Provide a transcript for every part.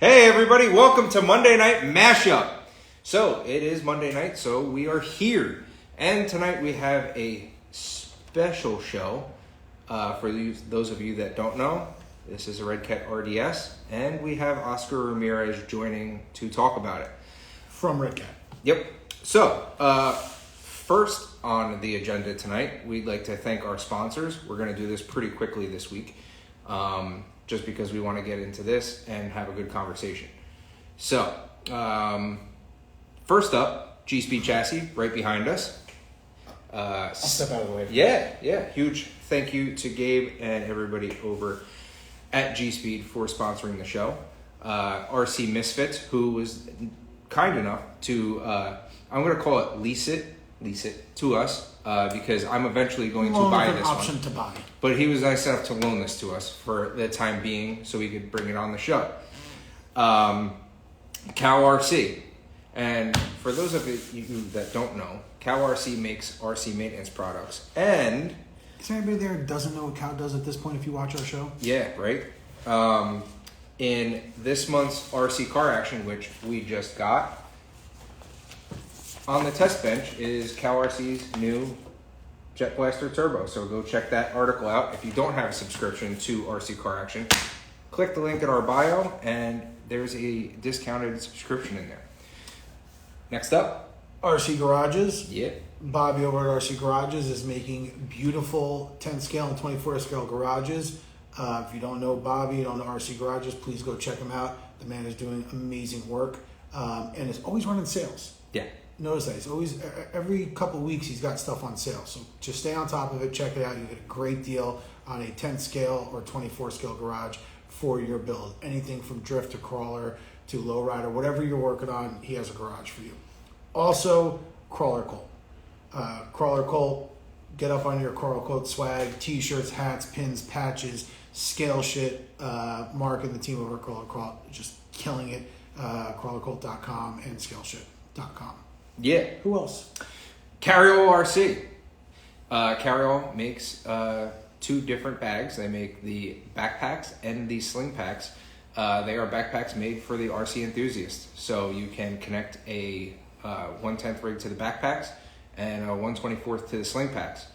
Hey everybody, welcome to Monday Night Mashup. So, it is Monday night, so we are here. And tonight we have a special show. For those of you that don't know, this is a Redcat RDS, and we have Oscar Ramirez joining to talk about it. From Redcat. Yep. So, first on the agenda tonight, we'd like to thank our sponsors. We're going to do this pretty quickly this week. Just because we want to get into this and have a good conversation. So, first up, Gspeed chassis right behind us. I'll step out of the way. Yeah. Huge thank you to Gabe and everybody over at Gspeed for sponsoring the show. RC Misfits, who was kind enough to, I'm going to call it lease it to us. Because I'm eventually going to buy this option one. To buy. But he was nice enough to loan this to us for the time being so we could bring it on the show. Cal RC. And for those of you that don't know, Cal RC makes RC maintenance products. And is there anybody there who doesn't know what Cal does at this point if you watch our show? yeah, right? In this month's RC Car Action, which we just got, on the test bench is Cal RC's new Jet Blaster Turbo. So go check that article out. If you don't have a subscription to RC Car Action, click the link in our bio and there's a discounted subscription in there. Next up, RC Garages. Yeah. Bobby over at RC Garages is making beautiful 10 scale and 24 scale garages. If you don't know Bobby, you don't know RC Garages, please go check him out. The man is doing amazing work and is always running sales. Yeah. Notice that. It's always, every couple of weeks, he's got stuff on sale. So just stay on top of it. Check it out. You get a great deal on a 10 scale or 24 scale garage for your build. Anything from drift to crawler to lowrider, whatever you're working on, he has a garage for you. Also, Crawler Colt. Crawler Colt, get up on your Crawler Colt swag, t-shirts, hats, pins, patches, scale shit. Mark and the team over at Crawler Colt just killing it. CrawlerColt.com and scaleshit.com. Yeah. Who else? CarryAll RC. CarryAll makes two different bags. They make the backpacks and the sling packs. They are backpacks made for the RC enthusiast. So you can connect a 1/10 rig to the backpacks and a 1/24 to the sling packs.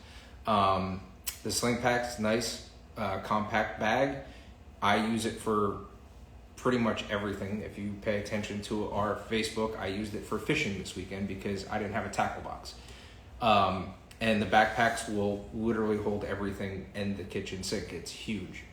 The sling pack's nice, compact bag. I use it for pretty much everything. If you pay attention to our Facebook, I used it for fishing this weekend because I didn't have a tackle box. And the backpacks will literally hold everything in the kitchen sink. It's huge.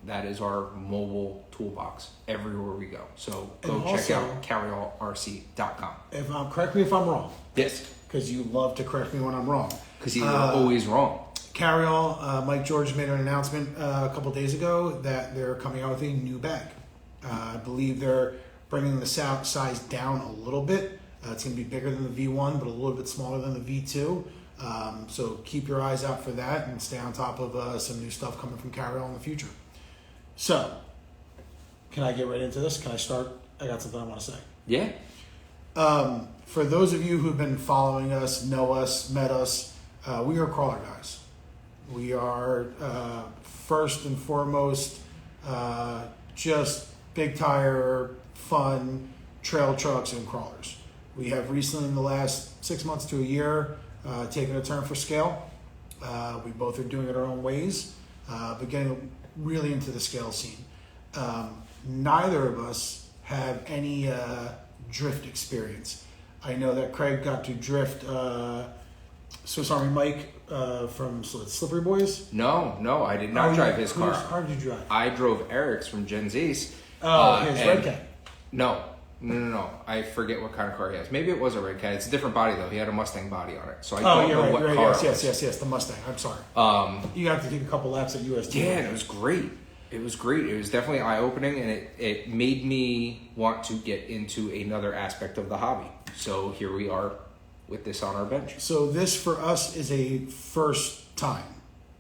That is our mobile toolbox everywhere we go. So go check out CarryAllRC.com. Correct me if I'm wrong. Yes. Because you love to correct me when I'm wrong. Because you're always wrong. CarryAll, Mike George made an announcement a couple days ago that they're coming out with a new bag. I believe they're bringing the size down a little bit. It's going to be bigger than the V1, but a little bit smaller than the V2. So keep your eyes out for that and stay on top of some new stuff coming from CarryAll in the future. So, can I get right into this? Can I start? I got something I want to say. Yeah. For those of you who've been following us, know us, met us, we are crawler guys. We are, first and foremost, just big tire, fun, trail trucks, and crawlers. We have recently, in the last 6 months to a year, taken a turn for scale. We both are doing it our own ways, but getting really into the scale scene. Neither of us have any drift experience. I know that Craig got to drift Swiss Army Mike from Slippery Boys. No, I did not drive his car. Whose car did you drive? I drove Eric's from Gen Z's. His Redcat. No. I forget what kind of car he has. Maybe it was a Redcat. It's a different body though. He had a Mustang body on it, so I don't know what car. Yes, the Mustang. I'm sorry. You got to take a couple laps at UST. Yeah, and it was great. It was definitely eye-opening, and it made me want to get into another aspect of the hobby. So here we are with this on our bench. So this for us is a first time.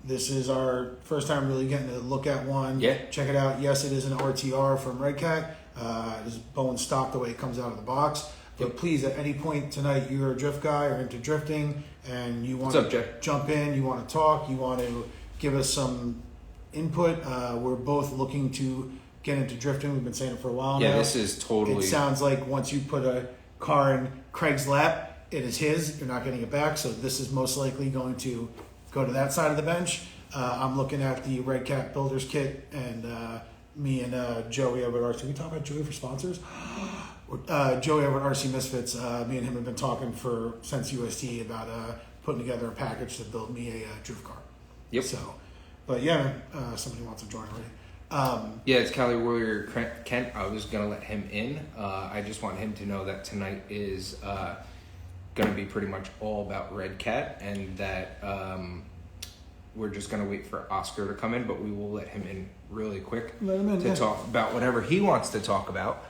This is our first time really getting to look at one. Yeah. Check it out. Yes, it is an RTR from Redcat. It is bone stock the way it comes out of the box. But please, at any point tonight, you're a drift guy or into drifting, and you want to jump in, you want to talk, you want to give us some input. We're both looking to get into drifting. We've been saying it for a while now. Yeah, this is totally. It sounds like once you put a car in Craig's lap, it is his. You're not getting it back. So this is most likely going to go to that side of the bench. I'm looking at the Redcat Builders Kit, and me and Joey over at RC. Can we talk about Joey for sponsors? Joey over at RC Misfits. Me and him have been talking since UST about putting together a package to build me a drift car. Yep. So, but yeah, somebody wants to join already. Yeah, it's Cali Warrior Kent. I was going to let him in. I just want him to know that tonight is going to be pretty much all about Redcat, and that we're just going to wait for Oscar to come in, but we will let him in really quick to talk about whatever he wants to talk about.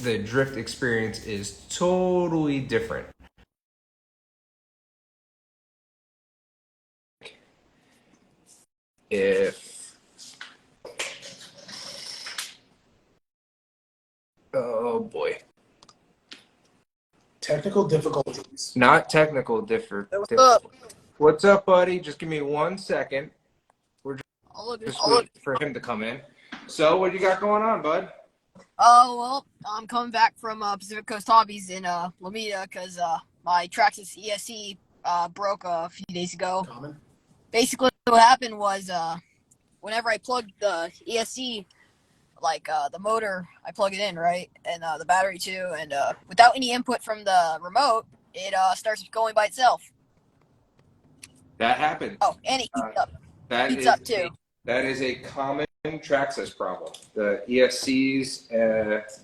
The drift experience is totally different. Oh boy. Technical difficulties. Not technical What's up, buddy? Just give me 1 second. We're just waiting for him to come in. So, what you got going on, bud? Oh, well, I'm coming back from Pacific Coast Hobbies in Lomita because my Traxxas ESC broke a few days ago. Common. Basically, what happened was whenever I plugged the ESC, the motor, I plug it in, right? And the battery too. And without any input from the remote, it starts going by itself. That happened. Oh, and it heats up. Heats up too. That is a common Traxxas problem. The ESCs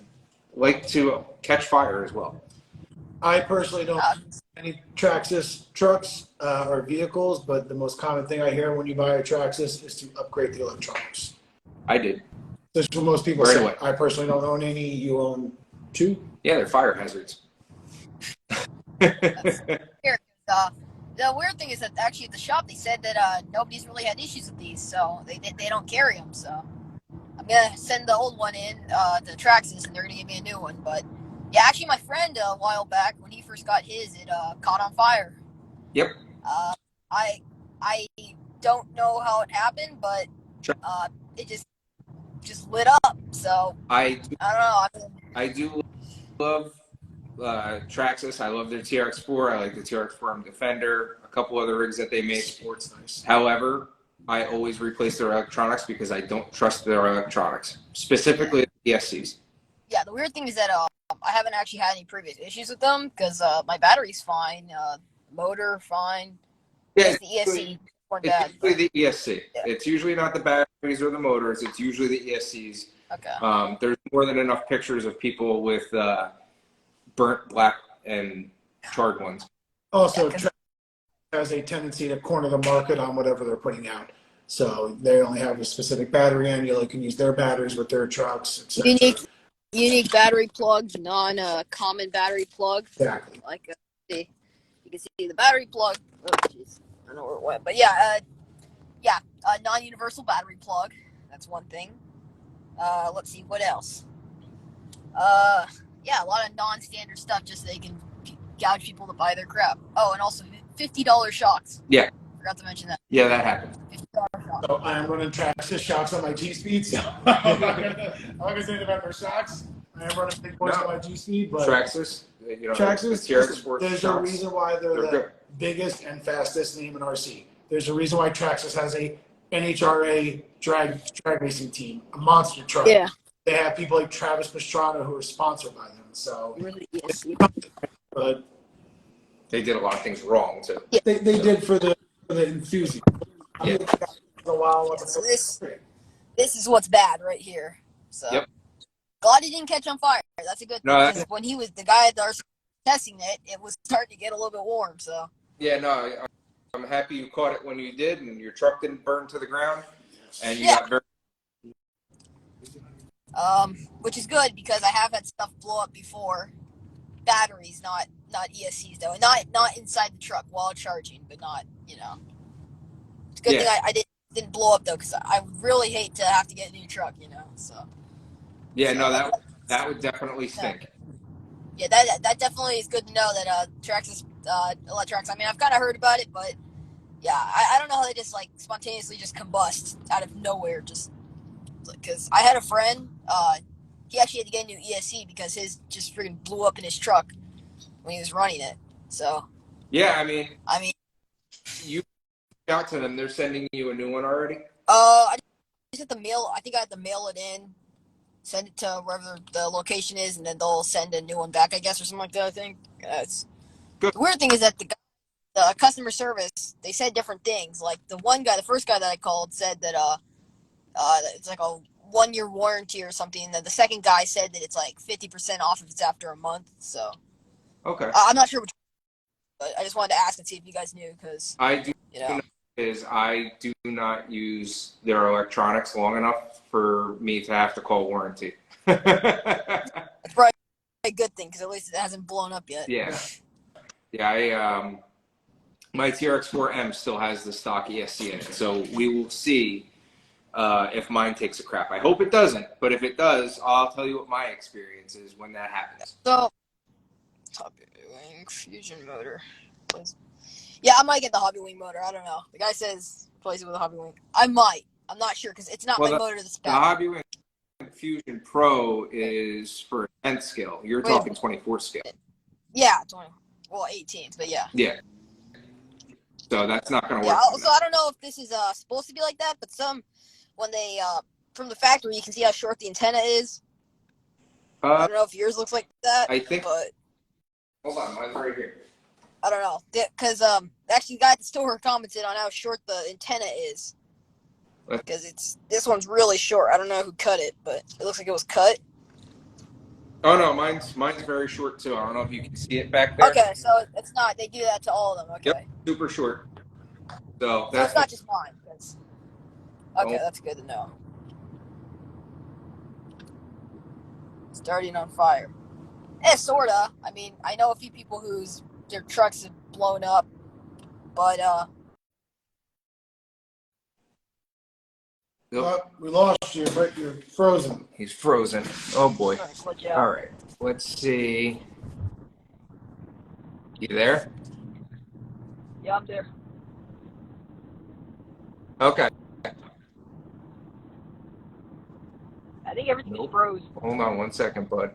like to catch fire as well. I personally don't have any Traxxas trucks or vehicles, but the most common thing I hear when you buy a Traxxas is to upgrade the electronics. I did. That's what most people Right say. away. I personally don't own any. You own 2? Yeah, they're fire hazards. Here, the weird thing is that actually at the shop they said that nobody's really had issues with these, so they don't carry them. So I'm gonna send the old one in to Traxxas, and they're gonna give me a new one. But yeah, actually, my friend a while back when he first got his, it caught on fire. Yep. I don't know how it happened, but it just lit up. So I don't know. I do love Traxxas. I love their TRX4. I like the TRX4 Defender. A couple other rigs that they make. Sport's nice. However, I always replace their electronics because I don't trust their electronics, specifically the ESCs. Yeah, the weird thing is that I haven't actually had any previous issues with them because my battery's fine, motor fine. Yeah, the ESC weren't it's bad. usually the ESC. Yeah. It's usually not the batteries or the motors. It's usually the ESCs. Okay. There's more than enough pictures of people with burnt black and charred ones. Also, Traxxas has a tendency to corner the market on whatever they're putting out. So they only have a specific battery in. You can use their batteries with their trucks, etc. Unique battery plugs, non-common battery plugs. Exactly. You can see the battery plug. Oh, jeez, I don't know where it went, but yeah, a non-universal battery plug. That's one thing. Let's see what else. Yeah, a lot of non-standard stuff just so they can gouge people to buy their crap. Oh, and also $50 shocks. Yeah. Forgot to mention that. Yeah, that happens. $50 shocks. So I am running Traxxas shocks on my Gspeed. So I'm not gonna say about their shocks. I am running big boys on my Gspeed, but Traxxas, Traxxas, there's a reason why they're the good. biggest and fastest name in RC. There's a reason why Traxxas has a NHRA drag racing team, a monster truck. Yeah. They have people like Travis Pastrana who are sponsored by them. So, but They did a lot of things wrong too. Yeah. they did for the enthusiasts. Yeah. So this is what's bad right here. So Yep. glad he didn't catch on fire. That's a good thing. No, Because when he was the guy that was testing it, it was starting to get a little bit warm. So Yeah, no, I'm happy you caught it when you did, and your truck didn't burn to the ground, and you got very. which is good because I have had stuff blow up before. Batteries, not ESCs though, and not inside the truck while charging, but not It's a good thing I didn't blow up though, because I would really hate to have to get a new truck, So. Yeah, no, that would definitely stink. Yeah, that definitely is good to know that Traxxas electronics. I mean, I've kind of heard about it, but yeah, I don't know how they just spontaneously just combust out of nowhere. Just because I had a friend. He actually had to get a new ESC because his just freaking blew up in his truck when he was running it. So Yeah, I mean, you reach out to them. They're sending you a new one already? I just had to mail. I think I had to mail it in, send it to wherever the location is, and then they'll send a new one back, I guess, or something like that. I think. Good. The weird thing is that the customer service, they said different things. Like the first guy that I called said that it's like a 1-year warranty or something. And then the second guy said that it's like 50% off if it's after a month. So Okay. I'm not sure which, but I just wanted to ask and see if you guys knew because I do you know. I do not use their electronics long enough for me to have to call warranty. It's probably a good thing because at least it hasn't blown up yet. Yeah. Yeah, my TRX4M still has the stock ESC in it, so we will see if mine takes a crap. I hope it doesn't, but if it does, I'll tell you what my experience is when that happens. So, Hobby Wing Fusion motor. Yeah, I might get the Hobby Wing motor. I don't know. The guy says replace it with a Hobby Wing. I might. I'm not sure because it's not my motor that's the Hobby Wing Fusion Pro is for 10th scale. You're talking 24 scale. Yeah, 20. Well, 18s, but yeah. Yeah. So that's not going to work. Yeah, so I don't know if this is supposed to be like that, but when they from the factory, you can see how short the antenna is. I don't know if yours looks like that. I think. But hold on, mine's right here. I don't know because actually, the guy at the store commented on how short the antenna is. Because this one's really short. I don't know who cut it, but it looks like it was cut. Oh no, mine's very short too. I don't know if you can see it back there. Okay, so it's not. They do that to all of them. Okay. Yep, super short. So it's not just mine. Okay, that's good to know. Starting on fire. Sorta. I mean, I know a few people their trucks have blown up, but we lost you, but you're frozen. He's frozen. Oh boy. All right. Let's see. You there? Yeah, I'm there. Okay. I think everything's froze. Hold on 1 second, bud.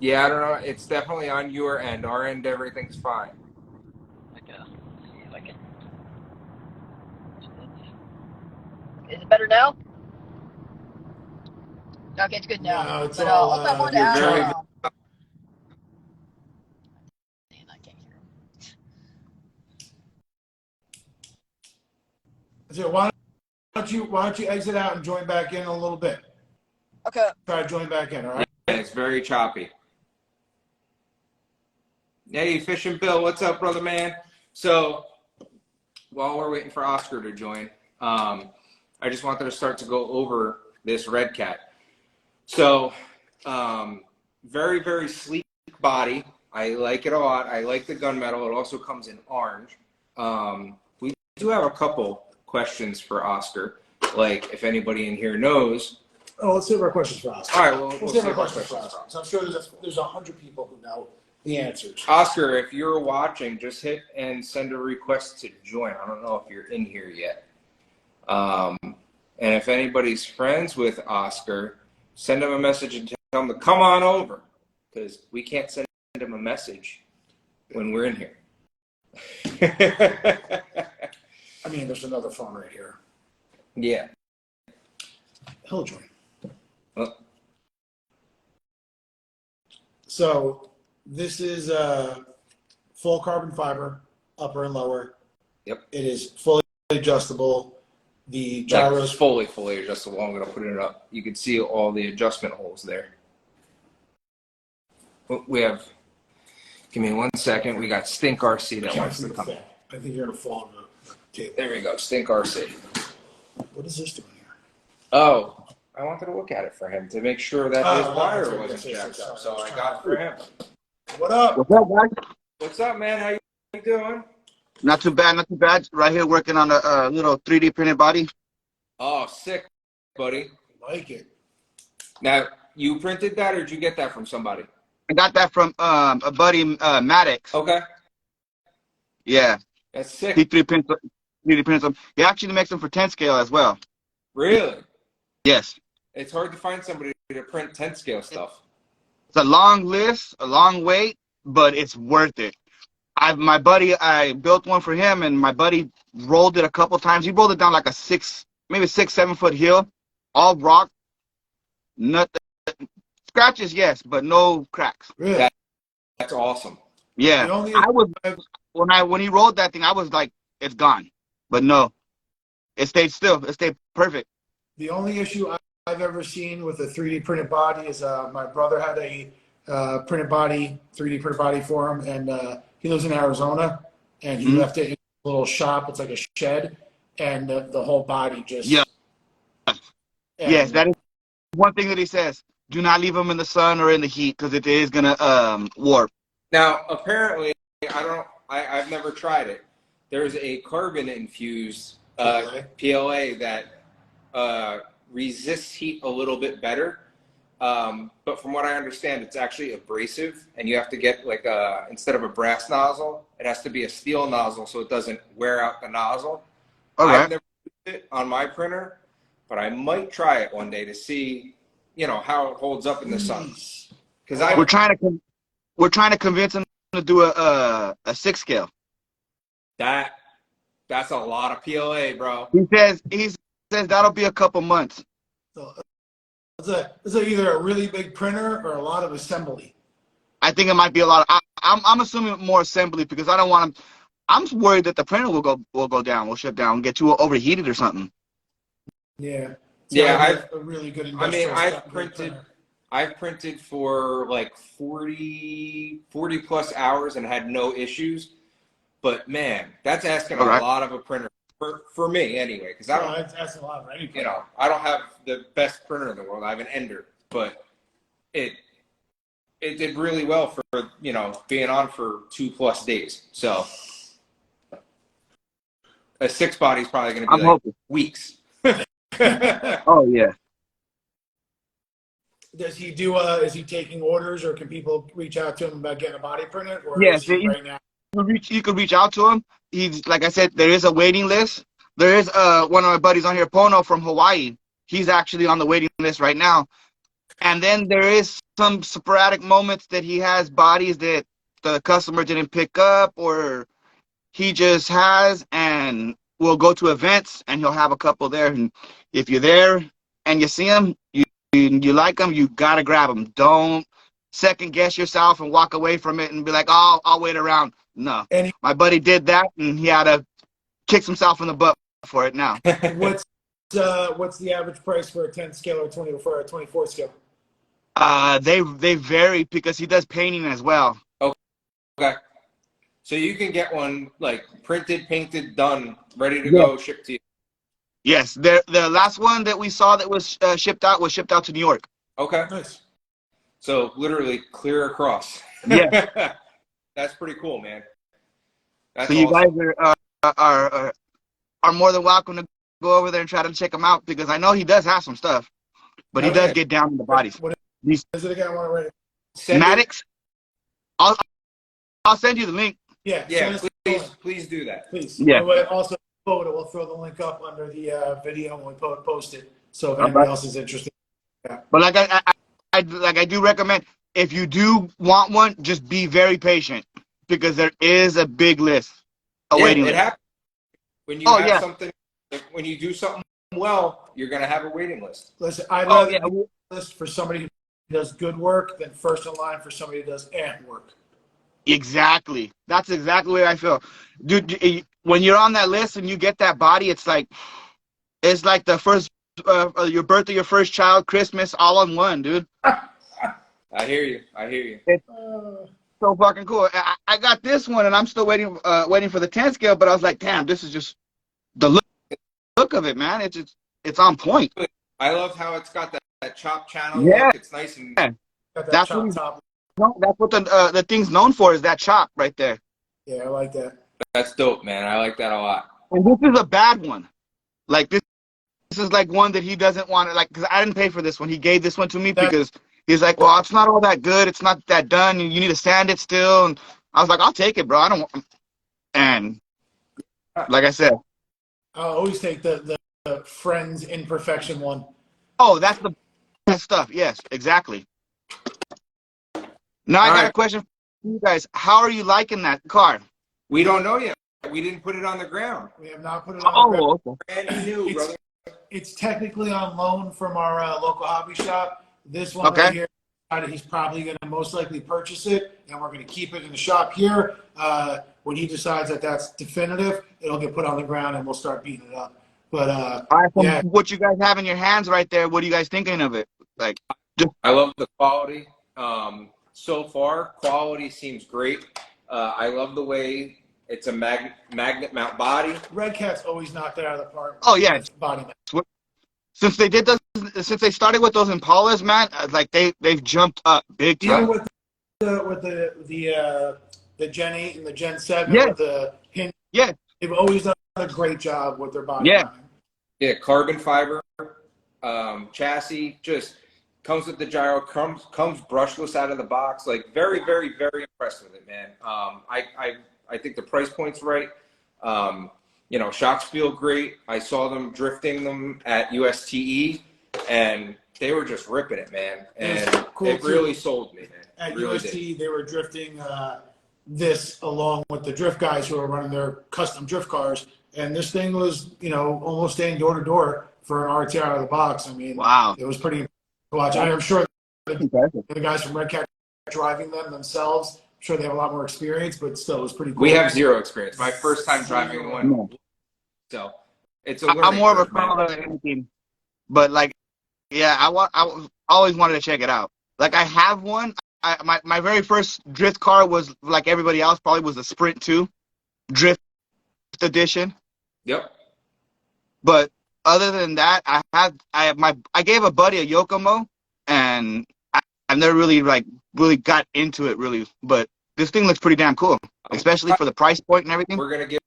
Yeah, I don't know. It's definitely on your end. Our end, everything's fine. Okay. See if I can. Is it better now? Okay, it's good now. No, it's but all, I wanted to you're ask. very Man, I can't hear him. So why don't you exit out and join back in a little bit? Okay. Try to join back in, all right? Yeah, it's very choppy. Hey, Fishing Bill, what's up, brother man? So, while we're waiting for Oscar to join, I just wanted to start to go over this Redcat. So, very, very sleek body. I like it a lot. I like the gunmetal. It also comes in orange. We do have a couple questions for Oscar, like if anybody in here knows. Oh, let's save our questions for Oscar. All right, we'll save our questions for Oscar. So I'm sure there's 100 people who know the answers. Oscar, if you're watching, just hit and send a request to join. I don't know if you're in here yet. And if anybody's friends with Oscar, send him a message and tell him to come on over, because we can't send him a message when we're in here. I mean, there's another phone right here. Yeah. He'll join. Oh. So this is full carbon fiber, upper and lower. Yep. It is fully adjustable. The gyros fully adjustable. I'm going to put it up. You can see all the adjustment holes there. We have, give me 1 second. We got Stink RC that wants to come in. I think you're going to fall on the table. There we go. Stink RC. What is this doing here? Oh, I wanted to look at it for him to make sure that his wire right. wasn't Yes, jacked up. yes, So I got for him. What up? What's up, guys? What's up, man? How you doing? Not too bad, not too bad. Right here working on a little 3D printed body. Oh, sick, buddy. Like it. Now, you printed that, or did you get that from somebody? I got that from a buddy, Maddox. Okay. Yeah. That's sick. He 3D prints them. He actually makes them for 10 scale as well. Really? Yes. It's hard to find somebody to print 10 scale stuff. It's a long list, a long wait, but it's worth it. My buddy, I built one for him, and my buddy rolled it a couple times. He rolled it down like a 7 foot hill, all rock, nothing, scratches, yes, but no cracks. Really? That's awesome. Yeah, The only I was when he rolled that thing, I was like, it's gone, but no, it stayed still. It stayed perfect. The only issue I've ever seen with a 3D printed body is my brother had a 3D printed body for him, and he lives in Arizona, and he left it in a little shop. It's like a shed, and the whole body just Yes, that is one thing that he says. Do not leave them in the sun or in the heat because it is gonna warp. Now, apparently, I've never tried it. There's a carbon infused PLA that resists heat a little bit better. But from what I understand, it's actually abrasive, and you have to get like instead of a brass nozzle, it has to be a steel nozzle so it doesn't wear out the nozzle. All right. I've never used it on my printer, but I might try it one day to see, how it holds up in the sun. Because we're trying to convince him to do a 6 scale. That's a lot of PLA, bro. He says that'll be a couple months. So it's either a really big printer or a lot of assembly. I think it might be a lot. I'm assuming more assembly because I don't want him. I'm worried that the printer will go down, will shut down, get too overheated or something. Yeah. Yeah, a really good. I've printed for like 40 plus hours and had no issues. But man, that's asking a lot of a printer for me anyway, because I don't. It's asking a lot for any printer. I don't have the best printer in the world. I have an Ender, but it did really well for being on for 2+ days. So a 6 body is probably going to be like weeks. Oh yeah. Does he do? Is he taking orders, or can people reach out to him about getting a body printed? Or Yes, is he right now? You could reach out to him. He's like I said, there is a waiting list. There is one of my buddies on here, Pono from Hawaii. He's actually on the waiting list right now. And then there is some sporadic moments that he has bodies that the customer didn't pick up, or he just has, and we'll go to events and he'll have a couple there. And if you're there and you see him, you like him, you gotta grab him. Don't second guess yourself and walk away from it and be like, oh, I'll wait around. No. My buddy did that, and he had to kick himself in the butt for it now. What's the average price for a 10 scale or 24 scale? They vary because he does painting as well. Okay. So you can get one like printed, painted, done, ready to go, shipped to you. Yes, the last one that we saw that was shipped out to New York. Okay. Nice. So literally clear across. Yeah. That's pretty cool, man. That's so you awesome. guys are more than welcome to go over there and try to check him out, because I know he does have some stuff, but he does get down in the bodies. What is it again? I want to write it. Maddox. I'll send you the link. Yeah. Please do that. Please. Yeah. Also, we'll throw the link up under the video when we post it, so if anybody else is interested. Yeah. But I do recommend, if you do want one, just be very patient, because there is a big list, waiting list. It happens. When you have something, when you do something well, you're going to have a waiting list. Listen, I'd rather do a list for somebody who does good work than first in line for somebody who does work. Exactly. That's exactly the way I feel. Dude, when you're on that list and you get that body, it's like the first, your birth of your first child, Christmas, all in one, dude. I hear you. It's so fucking cool. I got this one, and I'm still waiting for the 10 scale, but I was like, damn, this is just the look of it, man. It's on point. I love how it's got that chop channel look. It's nice and That's what that's what the thing's known for, is that chop right there. Yeah, I like that. That's dope, man. I like that a lot. And this is a bad one. Like this is like one that he doesn't want to, like, because I didn't pay for this one. He gave this one to me because he's like, well, it's not all that good. It's not that done. You need to sand it still. And I was like, I'll take it, bro. I don't want. And like I said, I'll always take the Friends Imperfection one. Oh, that's the best stuff. Yes, exactly. Now I All got right. a question for you guys. How are you liking that car? We don't know yet. We didn't put it on the ground. We have not put it on the ground. Oh, okay. Brand new, brother. It's technically on loan from our local hobby shop. This one Okay. right here, he's probably going to most likely purchase it, and we're going to keep it in the shop here. When he decides that that's definitive, it'll get put on the ground, and we'll start beating it up. But All right, from yeah, what you guys have in your hands right there, what are you guys thinking of it? Like, just I love the quality. So far, quality seems great. I love the way it's a magnet mount body. Redcat's always knocked it out of the park. Oh, yeah. Body mount. Since they did those, since they started with those Impalas, man, like they've jumped up big time. Even with the Gen 8 and the Gen 7 Yeah. with the hinge, Yeah, they've always done a great job with their body Yeah. mounting. Yeah, carbon fiber chassis, just comes with the gyro, comes brushless out of the box. Like very, very, very impressed with it, man. I think the price point's right. You know, shocks feel great. I saw them drifting them at USTE, and they were just ripping it, man. And cool it really sold me, man. At It really UST, did. they were drifting this along with the drift guys who are running their custom drift cars, and this thing was, you know, almost staying door to door for an RT out of the box. I mean, Wow. it was pretty to watch. I'm sure Impressive. the guys from Redcat driving them themselves, I'm sure they have a lot more experience, but still, it was pretty cool. We have zero experience. My first time driving one. No. So it's a I'm more of a learning curve, fan man. of anything, but like, yeah, I always wanted to check it out. Like, I have one. My very first drift car was like everybody else, probably was the Sprint 2 Drift Edition. Yep. But other than that, I gave a buddy a Yokomo, and I've never really got into it really. But this thing looks pretty damn cool, especially for the price point and everything. We're gonna give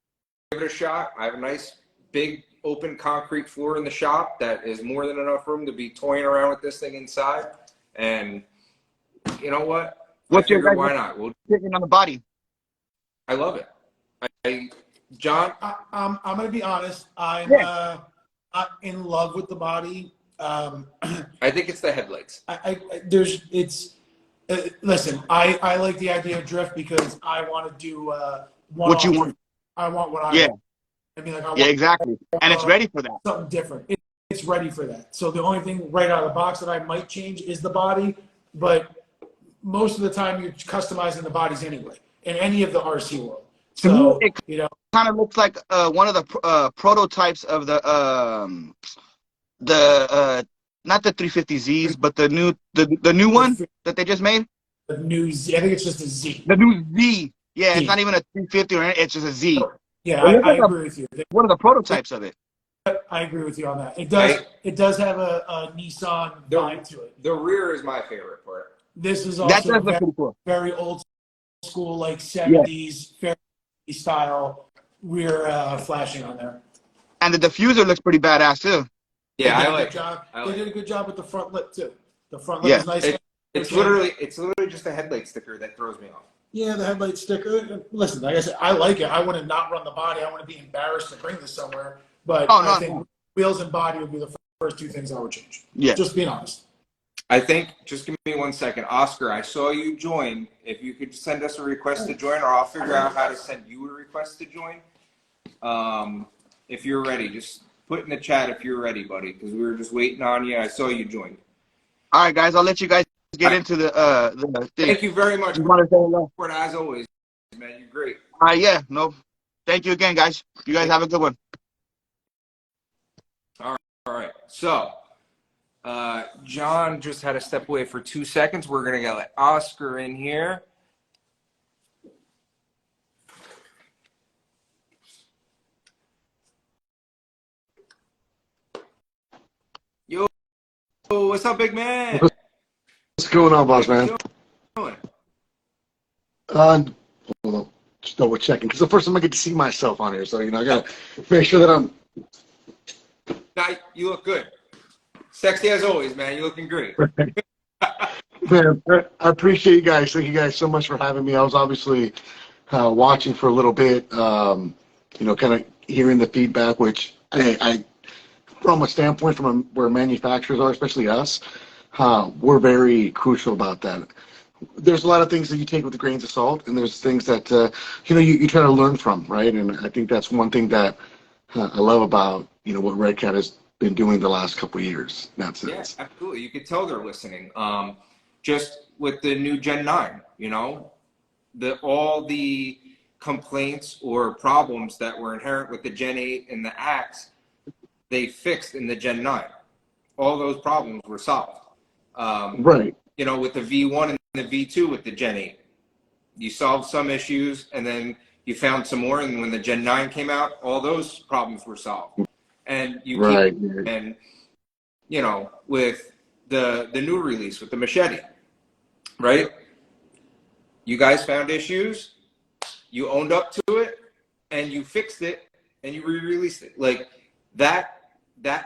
it a shot. I have a nice big open concrete floor in the shop that is more than enough room to be toying around with this thing inside. And you know what? What's your guys' Why not? We'll, opinion on the body? I love it. John, I'm going to be honest. I'm not in love with the body. I think it's the headlights. Listen, I like the idea of drift because I want to do What you want? I want what I Yeah. want. I mean, like, I want Yeah, exactly. And it's ready for that. something different. It's ready for that. So the only thing right out of the box that I might change is the body, but most of the time you're customizing the bodies anyway in any of the RC world. So, it you know, kind of looks like one of the prototypes of the not the 350Zs, but the new one that they just made. the new Z, I think it's just a Z. The new Z. Yeah, Z. it's not even a 350 or anything. It's just a Z. Yeah, It looks I like agree with you. one of the prototypes of it. I agree with you on that. It does have a Nissan vibe to it. The rear is my favorite part. This is That also does look very, pretty cool. very old school, like 70s, fair style rear flashing on there. And the diffuser looks pretty badass too. Yeah, They I did a like good job. I They like did a good job with the front lip too. The front lip is nice. It's literally just a headlight sticker that throws me off. Yeah, the headlight sticker. Listen, like I said, I like it. I want to not run the body. I want to be embarrassed to bring this somewhere. But I think wheels and body would be the first two things I would change. Yeah. Just being honest. I think, just give me 1 second. Oscar, I saw you join. If you could send us a request to join, or I'll figure out how to send you a request to join. If you're ready, just put in the chat if you're ready, buddy, because we were just waiting on you. I saw you joined. All right, guys, I'll let you guys get into the thing. Thank you very much Just want to say hello. for it, as always, man. You're great. Yeah, no. Thank you again, guys. You guys have a good one. All right. So, John just had to step away for 2 seconds. We're going to let Oscar in here. Yo, what's up, big man? What's going on, boss man? Doing? Hold on. Just double checking because the first time I get to see myself on here, so I gotta make sure that I'm. Now, you look good. Sexy as always, man. You're looking great. Man, I appreciate you guys. Thank you guys so much for having me. I was obviously watching for a little bit, kind of hearing the feedback, which I from a standpoint where manufacturers are, especially us, we're very crucial about that. There's a lot of things that you take with grains of salt, and there's things that you try to learn from, right? And I think that's one thing that I love about what Redcat has been doing the last couple of years. In that sense. Yeah, absolutely. You could tell they're listening. Just with the new Gen 9, all the complaints or problems that were inherent with the Gen 8 and the Axe, they fixed in the Gen 9. All those problems were solved. Right. With the V1 and the V2 with the Gen 8, you solved some issues, and then you found some more, and when the Gen 9 came out, all those problems were solved. And you right. keep, and with the new release with the Machete, right? You guys found issues, you owned up to it, and you fixed it, and you re-released it. Like that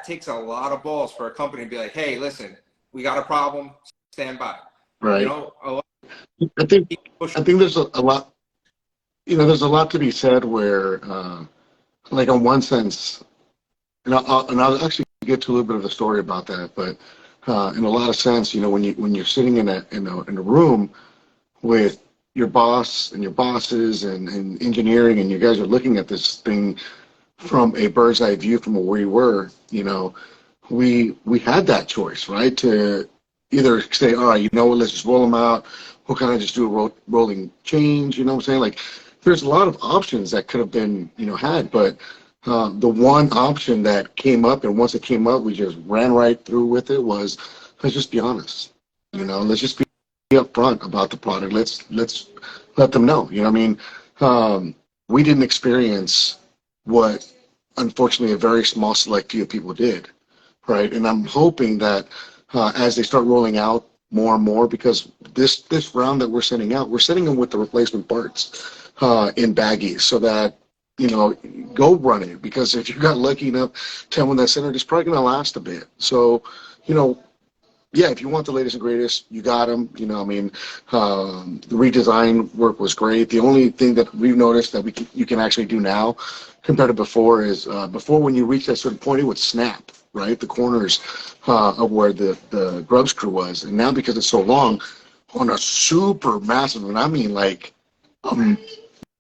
takes a lot of balls for a company to be like, hey, listen, we got a problem, stand by. Right. I think there's a lot, there's a lot to be said where, like in one sense, and I'll actually get to a little bit of the story about that, but in a lot of sense, when you're sitting in a room with your boss and your bosses and engineering, and you guys are looking at this thing from a bird's eye view from where we were, we had that choice, right? To either say, all right, let's just roll them out. We'll kind of just do a rolling change, you know what I'm saying? Like, there's a lot of options that could have been, had, but the one option that came up, and once it came up, we just ran right through with it, was, let's just be honest. Let's just be upfront about the product. Let's let them know. We didn't experience what, unfortunately, a very small select few people did, right? And I'm hoping that as they start rolling out more and more, because this round that we're sending out, we're sending them with the replacement parts in baggies, so that go run it, because if you got lucky enough to have one that's centered, it's probably going to last a bit. So, yeah, if you want the latest and greatest, you got them. The redesign work was great. The only thing that we've noticed that you can actually do now compared to before is before, when you reach that certain point, it would snap, right? The corners of where the grub screw was. And now, because it's so long, on a super massive, and I mean like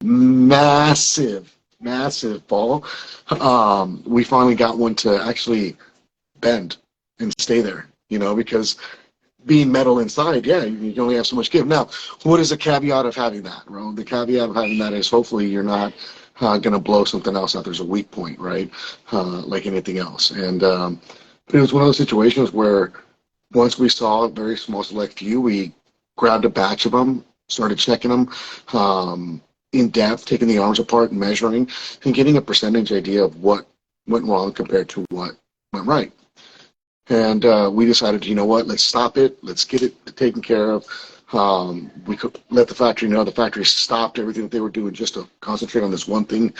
massive ball, we finally got one to actually bend and stay there, because being metal inside, yeah, you can only have so much give. Now, what is the caveat of having that, bro? The caveat of having that is hopefully you're not going to blow something else out. There's a weak point, right? Like anything else. And but it was one of those situations where once we saw a very small select few, we grabbed a batch of them, started checking them in depth, taking the arms apart and measuring, and getting a percentage idea of what went wrong compared to what went right. And we decided, let's stop it. Let's get it taken care of. We could let the factory know. The factory stopped everything that they were doing just to concentrate on this one thing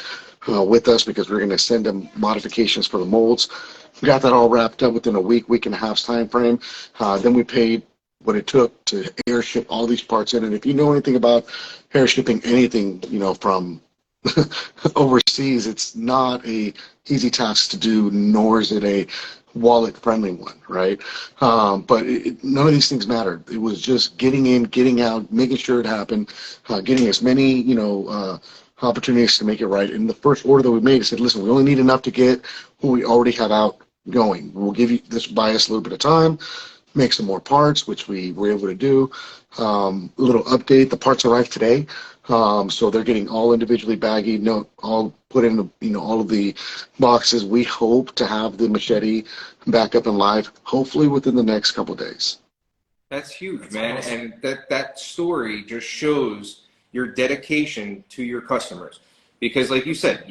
with us, because we were going to send them modifications for the molds. We got that all wrapped up within a week and a half's time frame. Then we paid what it took to airship all these parts in. And if you know anything about airshipping anything, from overseas, it's not a easy task to do, nor is it a wallet-friendly one, right? But none of these things mattered. It was just getting in, getting out, making sure it happened, getting as many, opportunities to make it right. And the first order that we made, said, listen, we only need enough to get what we already have out going. We'll give you this, buy us a little bit of time, make some more parts, which we were able to do. A little update, the parts arrived today. So they're getting all individually baggy, all put in all of the boxes. We hope to have the Machete back up and live, hopefully within the next couple of days. That's huge, man. Awesome. And that story just shows your dedication to your customers. Because like you said,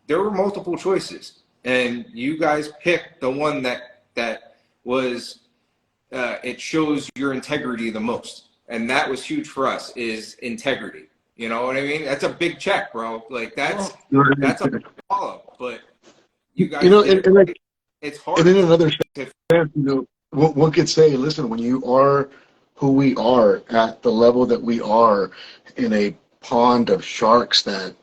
there were multiple choices, and you guys picked the one that was it shows your integrity the most. And that was huge for us, is integrity. You know what I mean? That's a big check, bro. Like that's a follow. But you guys, it's hard. And in another sense, one could say, listen, when you are who we are at the level that we are, in a pond of sharks that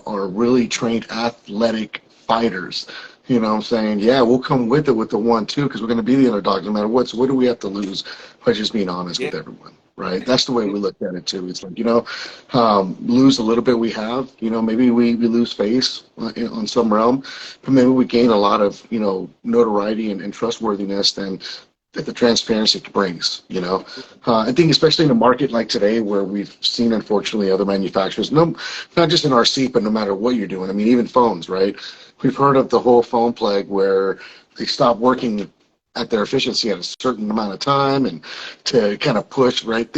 are really trained athletic fighters, You know what I'm saying? Yeah, we'll come with it with the 1-2 because we're going to be the underdog no matter what. So what do we have to lose by just being honest Yeah. with everyone, right? That's the way we look at it too. It's like, lose a little bit we have. Maybe we lose face on some realm, but maybe we gain a lot of, notoriety and trustworthiness than that the transparency brings. I think especially in a market like today where we've seen, unfortunately, other manufacturers, no, not just in RC, but no matter what you're doing. I mean, even phones, right? We've heard of the whole phone plague where they stop working at their efficiency at a certain amount of time and to kind of push, right?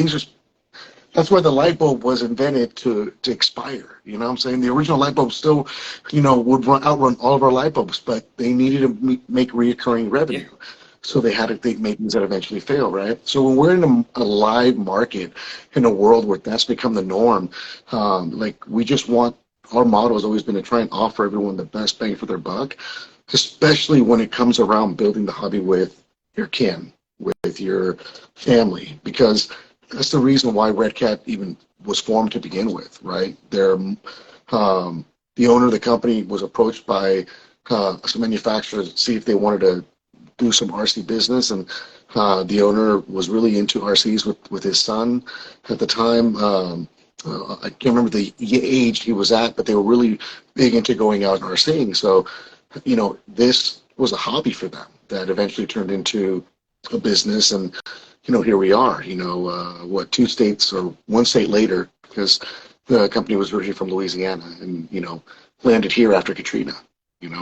That's why the light bulb was invented to expire. You know what I'm saying? The original light bulb still, would outrun all of our light bulbs, but they needed to make reoccurring revenue. Yeah. So they had to make things that eventually fail, right? So when we're in a live market, in a world where that's become the norm, we just want, our motto has always been to try and offer everyone the best bang for their buck, especially when it comes around building the hobby with your kin, with your family, because that's the reason why Redcat even was formed to begin with, right? The owner of the company was approached by some manufacturers to see if they wanted to do some RC business, and the owner was really into RCs with his son at the time. I can't remember the age he was at, but they were really big into going out and RCing. So, this was a hobby for them that eventually turned into a business. And, here we are, 2 states or 1 state later, because the company was originally from Louisiana and, landed here after Katrina,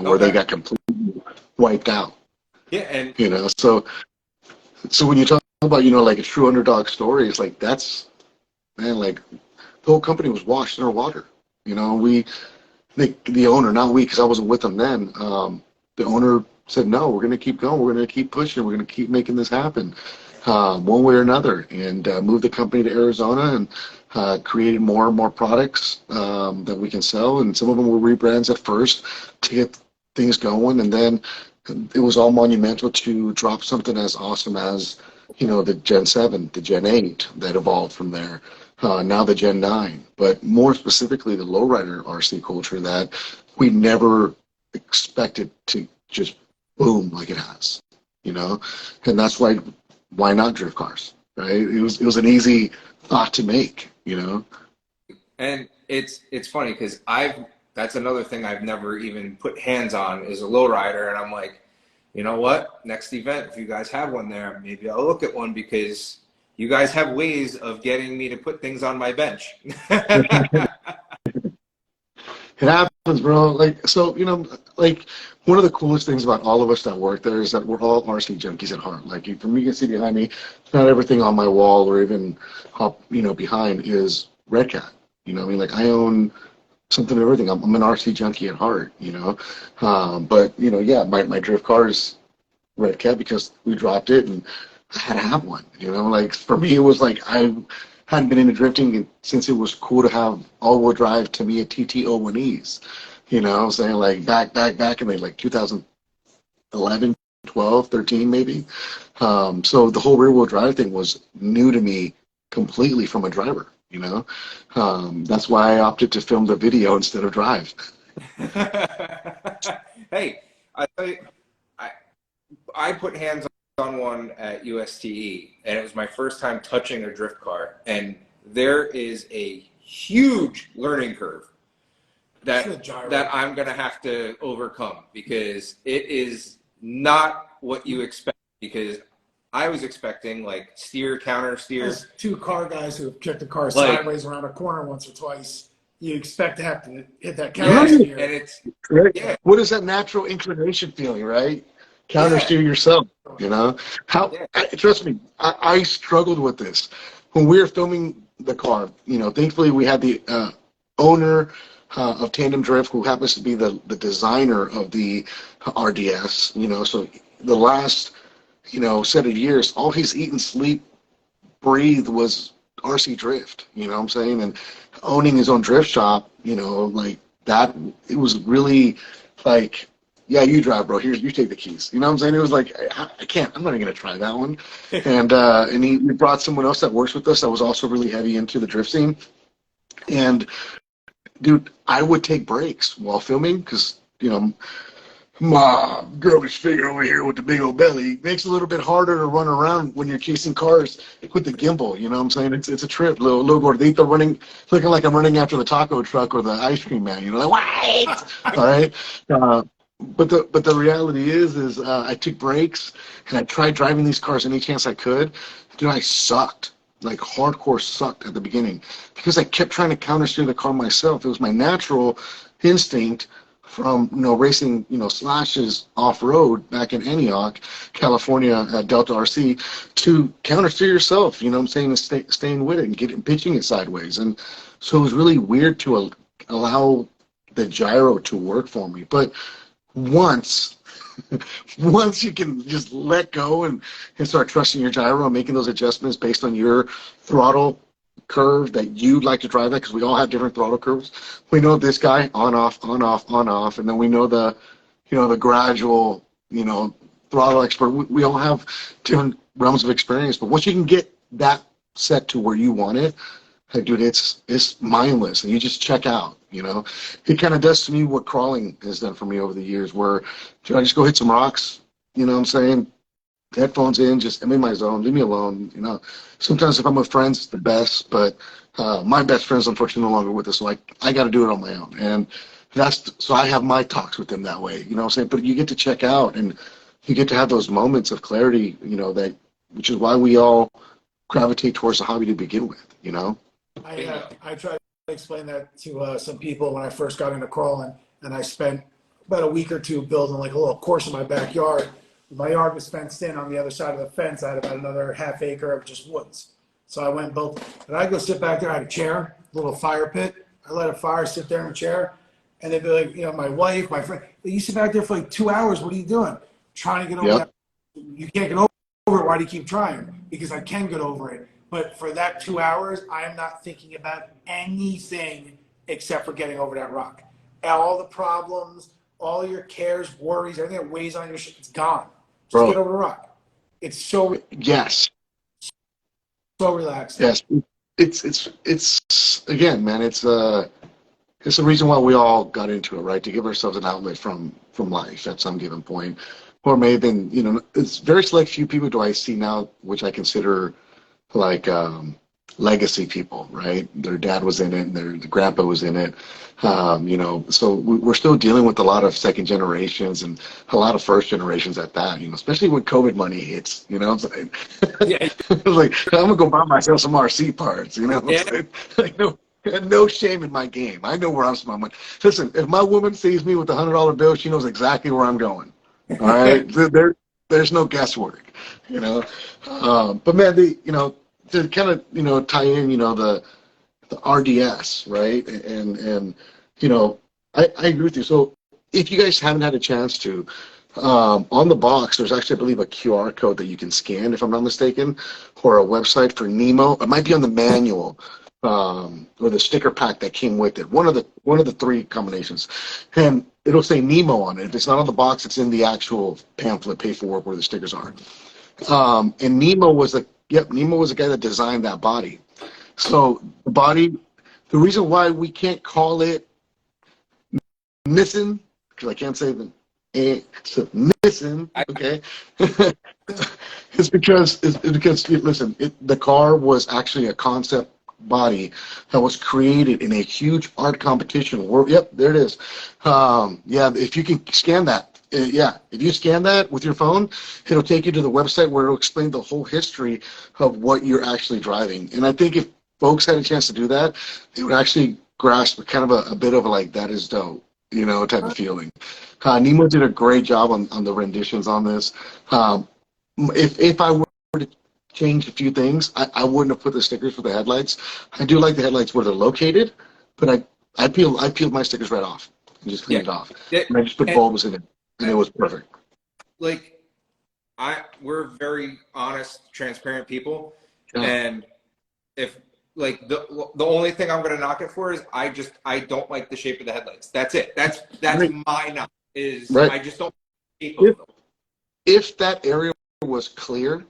where they got completely wiped out. Yeah, and So when you talk about, like a true underdog story, it's like, that's, man, like, the whole company was washed in our water. The owner, not we, because I wasn't with them then. The owner said, no, we're going to keep going. We're going to keep pushing. We're going to keep making this happen one way or another, and moved the company to Arizona and created more and more products that we can sell. And some of them were rebrands at first to get things going. And then it was all monumental to drop something as awesome as, the Gen 7, the Gen 8 that evolved from there. Now the Gen 9, but more specifically the lowrider RC culture that we never expected to just boom like it has, and that's why not drift cars, right? It was an easy thought to make, And it's funny because that's another thing I've never even put hands on is a lowrider, and I'm like, you know what? Next event, if you guys have one there, maybe I'll look at one because you guys have ways of getting me to put things on my bench. It happens, bro. One of the coolest things about all of us that work there is that we're all RC junkies at heart. Like, from you can see behind me, not everything on my wall or even up, behind is Redcat. Like, I own something of everything. I'm an RC junkie at heart, but yeah, my drift car is Redcat because we dropped it and I had to have one. Like, for me, it was like I hadn't been into drifting since it was cool to have all-wheel drive to me at TT01Es. I'm saying, like, back in like 2011, 12, 13 maybe. So the whole rear-wheel drive thing was new to me completely from a driver. That's why I opted to film the video instead of drive. Hey, I tell you, I put hands on one at USTE, and it was my first time touching a drift car, and there is a huge learning curve that I'm gonna have to overcome because it is not what you expect. Because I was expecting like steer, counter steer. As 2 car guys who have kicked a car Like, sideways around a corner once or twice, you expect to have to hit that counter steer. And it's Right. yeah. What is that natural inclination feeling, right? Counter steer yourself, trust me, I struggled with this. When we were filming the car, thankfully we had the owner of Tandem Drift, who happens to be the designer of the RDS, so the last, set of years, all he's eat and sleep, breathed was RC drift, what I'm saying? And owning his own drift shop, like that, it was really like, yeah, you drive, bro. You take the keys. You know what I'm saying? It was like, I can't. I'm not even gonna try that one. And he brought someone else that works with us that was also really heavy into the drift scene. And dude, I would take breaks while filming because girlish figure over here with the big old belly. Makes it a little bit harder to run around when you're chasing cars with the gimbal. You know what I'm saying? It's a trip. Little gordito running, looking like I'm running after the taco truck or the ice cream man. You know, like wait. All right. But the reality is I took breaks and I tried driving these cars any chance I could. Dude, I sucked. Like hardcore sucked at the beginning because I kept trying to countersteer the car myself. It was my natural instinct from racing slashes off road back in Antioch, California, Delta RC, to countersteer yourself. You know what I'm saying? And staying with it and pitching it sideways. And so it was really weird to allow the gyro to work for me. But once you can just let go and start trusting your gyro and making those adjustments based on your throttle curve that you'd like to drive at, because we all have different throttle curves. We know this guy on off, and then we know the gradual throttle expert. We all have different realms of experience, but once you can get that set to where you want it, hey, dude, it's mindless, and you just check out. It kind of does to me what crawling has done for me over the years, where I just go hit some rocks. You know what I'm saying? Headphones in, just I'm in my zone, leave me alone. Sometimes if I'm with friends, it's the best, but my best friend's unfortunately no longer with us, so I got to do it on my own. And so I have my talks with them that way. You know what I'm saying? But you get to check out, and you get to have those moments of clarity. Which is why we all gravitate towards the hobby to begin with. I tried to explain that to some people when I first got into crawling, and I spent about a week or two building like a little course in my backyard. My yard was fenced in. On the other side of the fence, I had about another half acre of just woods. So I went and built, and I go sit back there. I had a chair, a little fire pit. I let a fire, sit there in a chair, and they'd be like, my wife, my friend, you sit back there for like 2 hours. What are you doing? Trying to get over that. You can't get over it. Why do you keep trying? Because I can get over it. But for that 2 hours, I am not thinking about anything except for getting over that rock. All the problems, all your cares, worries, everything that weighs on your shit, it's gone. Just get over the rock. It's so relaxing. Yes. It's again, man. It's the reason why we all got into it, right? To give ourselves an outlet from life at some given point, or maybe it's very select few people do I see now, which I consider like legacy people, right? Their dad was in it, and their grandpa was in it. So we're still dealing with a lot of second generations and a lot of first generations at that, especially when COVID money hits, it's like, Yeah. like, I'm gonna go buy myself some RC parts, Yeah. like, no shame in my game. I know where I'm spending money. Listen, if my woman sees me with a $100 bill, she knows exactly where I'm going. All right. There's no guesswork, but man, to kind of, tie in, the RDS, right? And I agree with you. So if you guys haven't had a chance to, on the box, there's actually, I believe, a QR code that you can scan, if I'm not mistaken, or a website for Nemo. It might be on the manual, or the sticker pack that came with it. One of the three combinations, and it'll say Nemo on it. If it's not on the box, it's in the actual pamphlet paperwork where the stickers are. And Nemo was the guy that designed that body. So the reason why we can't call it missing, because I can't say the missing, okay, it's because listen, the car was actually a concept body that was created in a huge art competition. Yep, there it is. If you can scan that. If you scan that with your phone, it'll take you to the website where it'll explain the whole history of what you're actually driving. And I think if folks had a chance to do that, they would actually grasp kind of a bit of a like, that is dope, type of feeling. Nemo did a great job on the renditions on this. If I were to change a few things, I wouldn't have put the stickers for the headlights. I do like the headlights where they're located, but I peeled my stickers right off and just cleaned it off. And I just put bulbs in it. And it was perfect. Like, we're very honest, transparent people, and if like the only thing I'm gonna knock it for is I don't like the shape of the headlights. That's it. That's Right. my knock. Is Right. I just don't like the shape of them. If that area was clear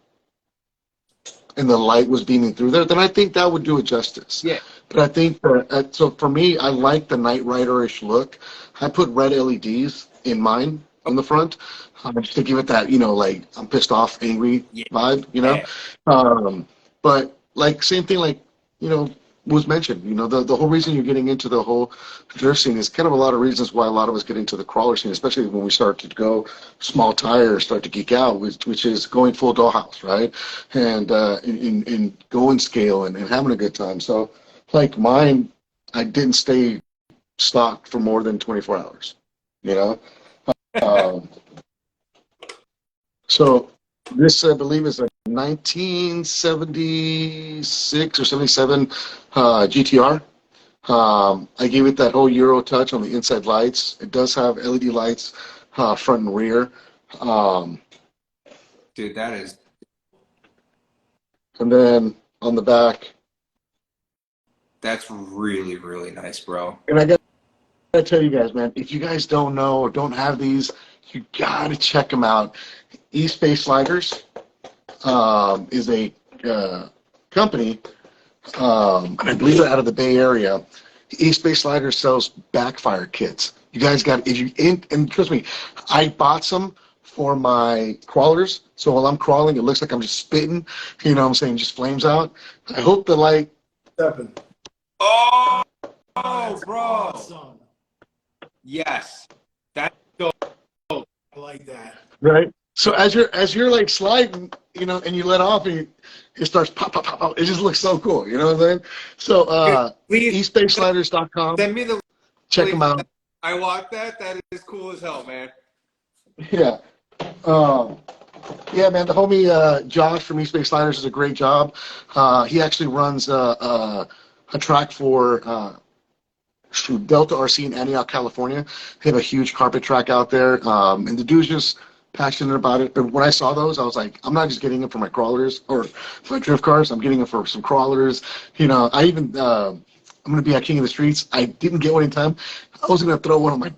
and the light was beaming through there, then I think that would do it justice. Yeah. But I think so for me, I like the Knight Rider-ish look. I put red LEDs in mine. on the front, just to give it that, like I'm pissed off, angry vibe, But like same thing, like was mentioned. The whole reason you're getting into the whole drift scene is kind of a lot of reasons why a lot of us get into the crawler scene, especially when we start to go small tires, start to geek out, which is going full dollhouse, right? And in going scale and having a good time. So like mine, I didn't stay stocked for more than 24 hours, you know? Um, so this, I believe, is a 1976 or 77 GTR. I gave it that whole Euro touch on the inside lights. It does have LED lights, front and rear. Dude, that is... And then on the back. That's really, really nice, bro. And I gotta tell you guys, man, if you guys don't know or don't have these, you gotta check them out. E-Space Sliders is a company, I believe they're out of the Bay Area. E-Space Sliders sells backfire kits. You guys got, and trust me, I bought some for my crawlers, so while I'm crawling, it looks like I'm just spitting, you know what I'm saying, just flames out. I hope the light... Oh, That's bro. awesome. Yes. That's dope. I like that. Right? So as you're like sliding, and you let off, and it starts pop, pop, pop, pop. It just looks so cool. You know what I'm saying? So eSpaceSliders.com. Send me the Check them out. I want that. That is cool as hell, man. Yeah. Yeah, man. The homie Josh from eSpace Sliders does a great job. He actually runs a track for Delta RC in Antioch, California. They have a huge carpet track out there, and the dude's just passionate about it. But when I saw those, I was like, I'm not just getting them for my crawlers or my drift cars. I'm getting them for some crawlers. I even I'm gonna be at King of the Streets. I didn't get one in time. I was gonna throw one on my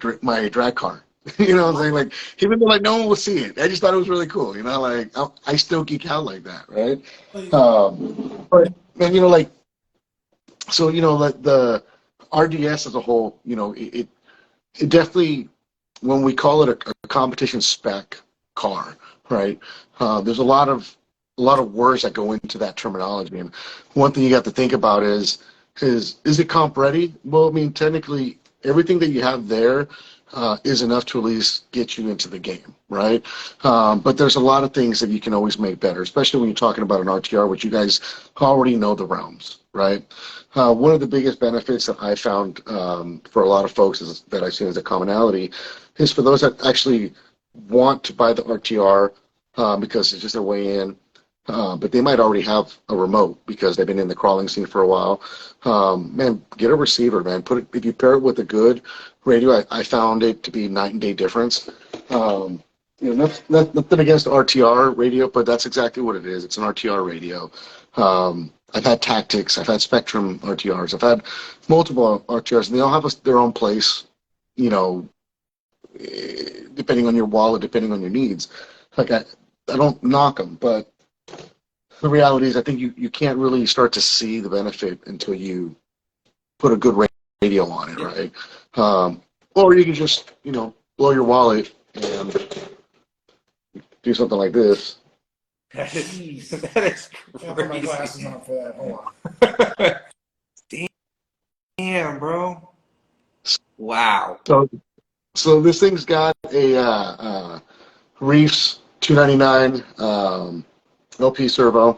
drag car. You know what I'm saying? Like, even though like no one will see it, I just thought it was really cool. Like I still geek out like that, right? But man, like, so like the RDS as a whole, it definitely, when we call it a competition spec car, right? There's a lot of words that go into that terminology, and one thing you got to think about is it comp ready? Well, I mean, technically, everything that you have there is enough to at least get you into the game, right? But there's a lot of things that you can always make better, especially when you're talking about an RTR, which you guys already know the realms, right? One of the biggest benefits that I found for a lot of folks that I've seen as a commonality is for those that actually want to buy the RTR because it's just their way in, but they might already have a remote because they've been in the crawling scene for a while. Man, get a receiver, man. If you pair it with a good radio, I found it to be night and day difference. Nothing against RTR radio, but that's exactly what it is. It's an RTR radio. I've had Tactics, I've had Spectrum RTRs, I've had multiple RTRs, and they all have their own place, depending on your wallet, depending on your needs. Like, I don't knock them, but the reality is I think you can't really start to see the benefit until you put a good radio on it, right? Or you can just, blow your wallet and do something like this. That is I'll put my glasses crazy. on for that. Hold on. Damn, bro. Wow. So this thing's got a Reefs 299 LP servo.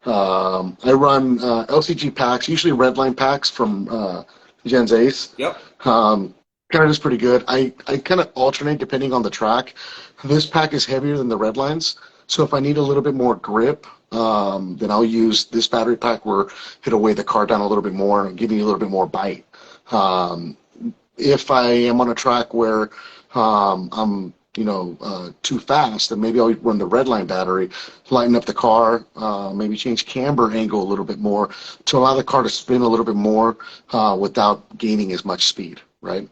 I run LCG packs, usually Redline packs from Gens Ace. Yep. Kind of just pretty good. I kind of alternate depending on the track. This pack is heavier than the Redlines, so if I need a little bit more grip, then I'll use this battery pack where it'll weigh the car down a little bit more and give me a little bit more bite. If I am on a track where I'm too fast, then maybe I'll run the Redline battery, lighten up the car, maybe change camber angle a little bit more to allow the car to spin a little bit more without gaining as much speed, right?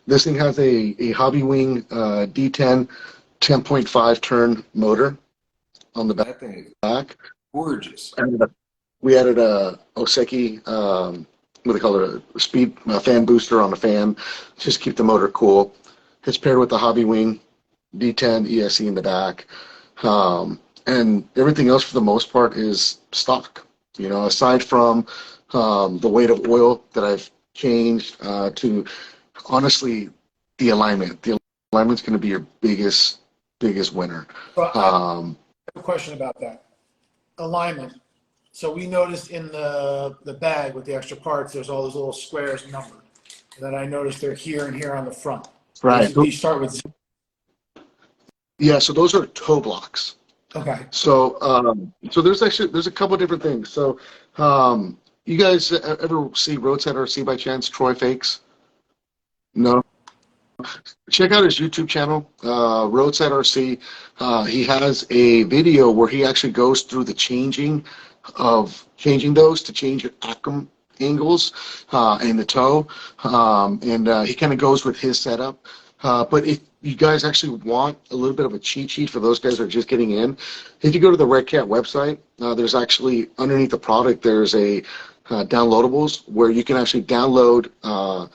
This thing has a Hobby Wing D10 10.5 turn motor on the That thing is back. gorgeous. We added a Oseki, what do they call it, a speed fan booster on the fan, just keep the motor cool. It's paired with the Hobby Wing D10 ESC in the back. And everything else for the most part is stock. You know, aside from the weight of oil that I've changed to, honestly, the alignment. The alignment's going to be your biggest winner. Well, I have a question about that. Alignment. So we noticed in the bag with the extra parts, there's all those little squares numbered. And then I noticed they're here and here on the front. Right. These start with. Yeah, so those are toe blocks. Okay. So so there's a couple of different things. So you guys ever see Roadside RC by chance? Troy Fakes? No. Check out his YouTube channel, Roadside RC. He has a video where he actually goes through the changing those to change your acrum angles and the toe, and he kind of goes with his setup. But if you guys actually want a little bit of a cheat sheet for those guys that are just getting in, if you go to the Redcat website, there's actually underneath the product there's a downloadables where you can actually download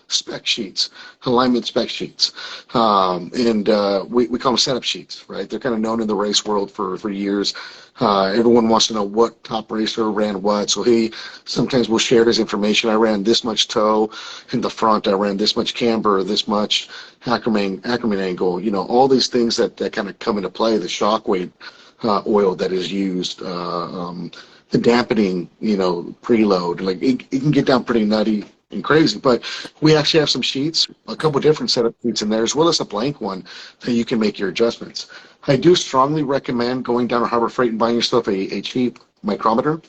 spec sheets, alignment spec sheets, and we call them setup sheets, right? They're kind of known in the race world for years. Everyone wants to know what top racer ran what, so he sometimes will share his information. I ran this much toe in the front, I ran this much camber, this much acronym angle, you know, all these things that kind of come into play, the shock weight oil that is used, the dampening, you know, preload, like it can get down pretty nutty and crazy. But we actually have some sheets, a couple different setup sheets in there, as well as a blank one that you can make your adjustments. I do strongly recommend going down to Harbor Freight and buying yourself a cheap micrometer,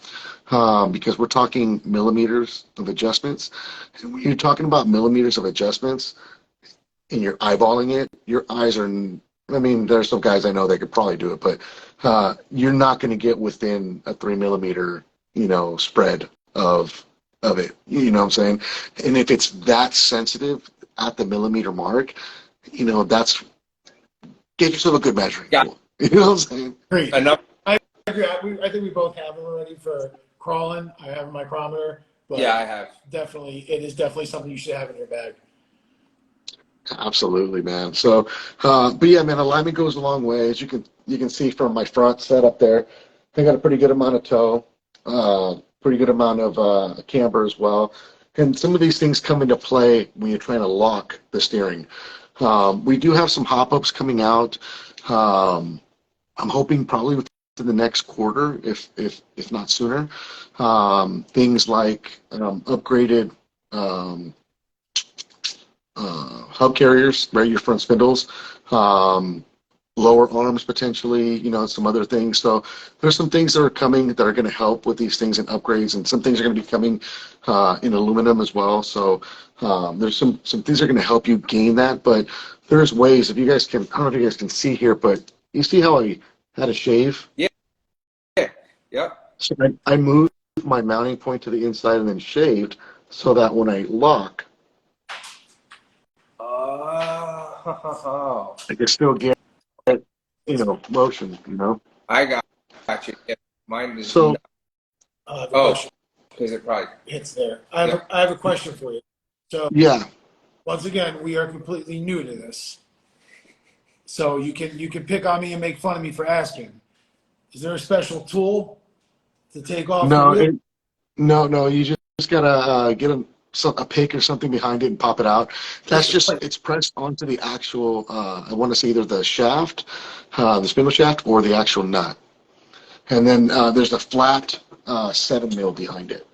because we're talking millimeters of adjustments. And when you're talking about millimeters of adjustments and you're eyeballing it, your eyes are, I mean, there's some guys I know that could probably do it, but you're not going to get within a 3 millimeter, you know, spread of it. You know what I'm saying? And if it's that sensitive at the millimeter mark, you know, that's, get yourself a good measuring tool. You know what I'm saying? Great. Enough. I agree. I think we both have them already for crawling. I have a micrometer. But Yeah, I have. Definitely, it is definitely something you should have in your bag. Absolutely, man. So, but yeah, man, alignment goes a long way. As you can see from my front setup there, I got a pretty good amount of toe, pretty good amount of camber as well. And some of these things come into play when you're trying to lock the steering. We do have some hop-ups coming out. I'm hoping probably within the next quarter, if not sooner. Things like upgraded hub carriers, right? Your front spindles, lower arms potentially, you know, some other things. So there's some things that are coming that are going to help with these things and upgrades, and some things are going to be coming in aluminum as well. So there's some things that are going to help you gain that. But there's ways, if you guys can, I don't know if you guys can see here, but you see how I had a shave? Yeah. Yep. So I moved my mounting point to the inside and then shaved so that when I lock, Oh. I can still get, you know, motion, you know? I got you. Yeah, mine is So, is it right? It's there. I have a question for you. So yeah. once again, we are completely new to this. So you can pick on me and make fun of me for asking. Is there a special tool to take off? No, you just gotta get a pick or something behind it and pop it out. That's just, it's pressed onto the actual, I want to say either the shaft, the spindle shaft, or the actual nut. And then there's a flat 7 mil behind it.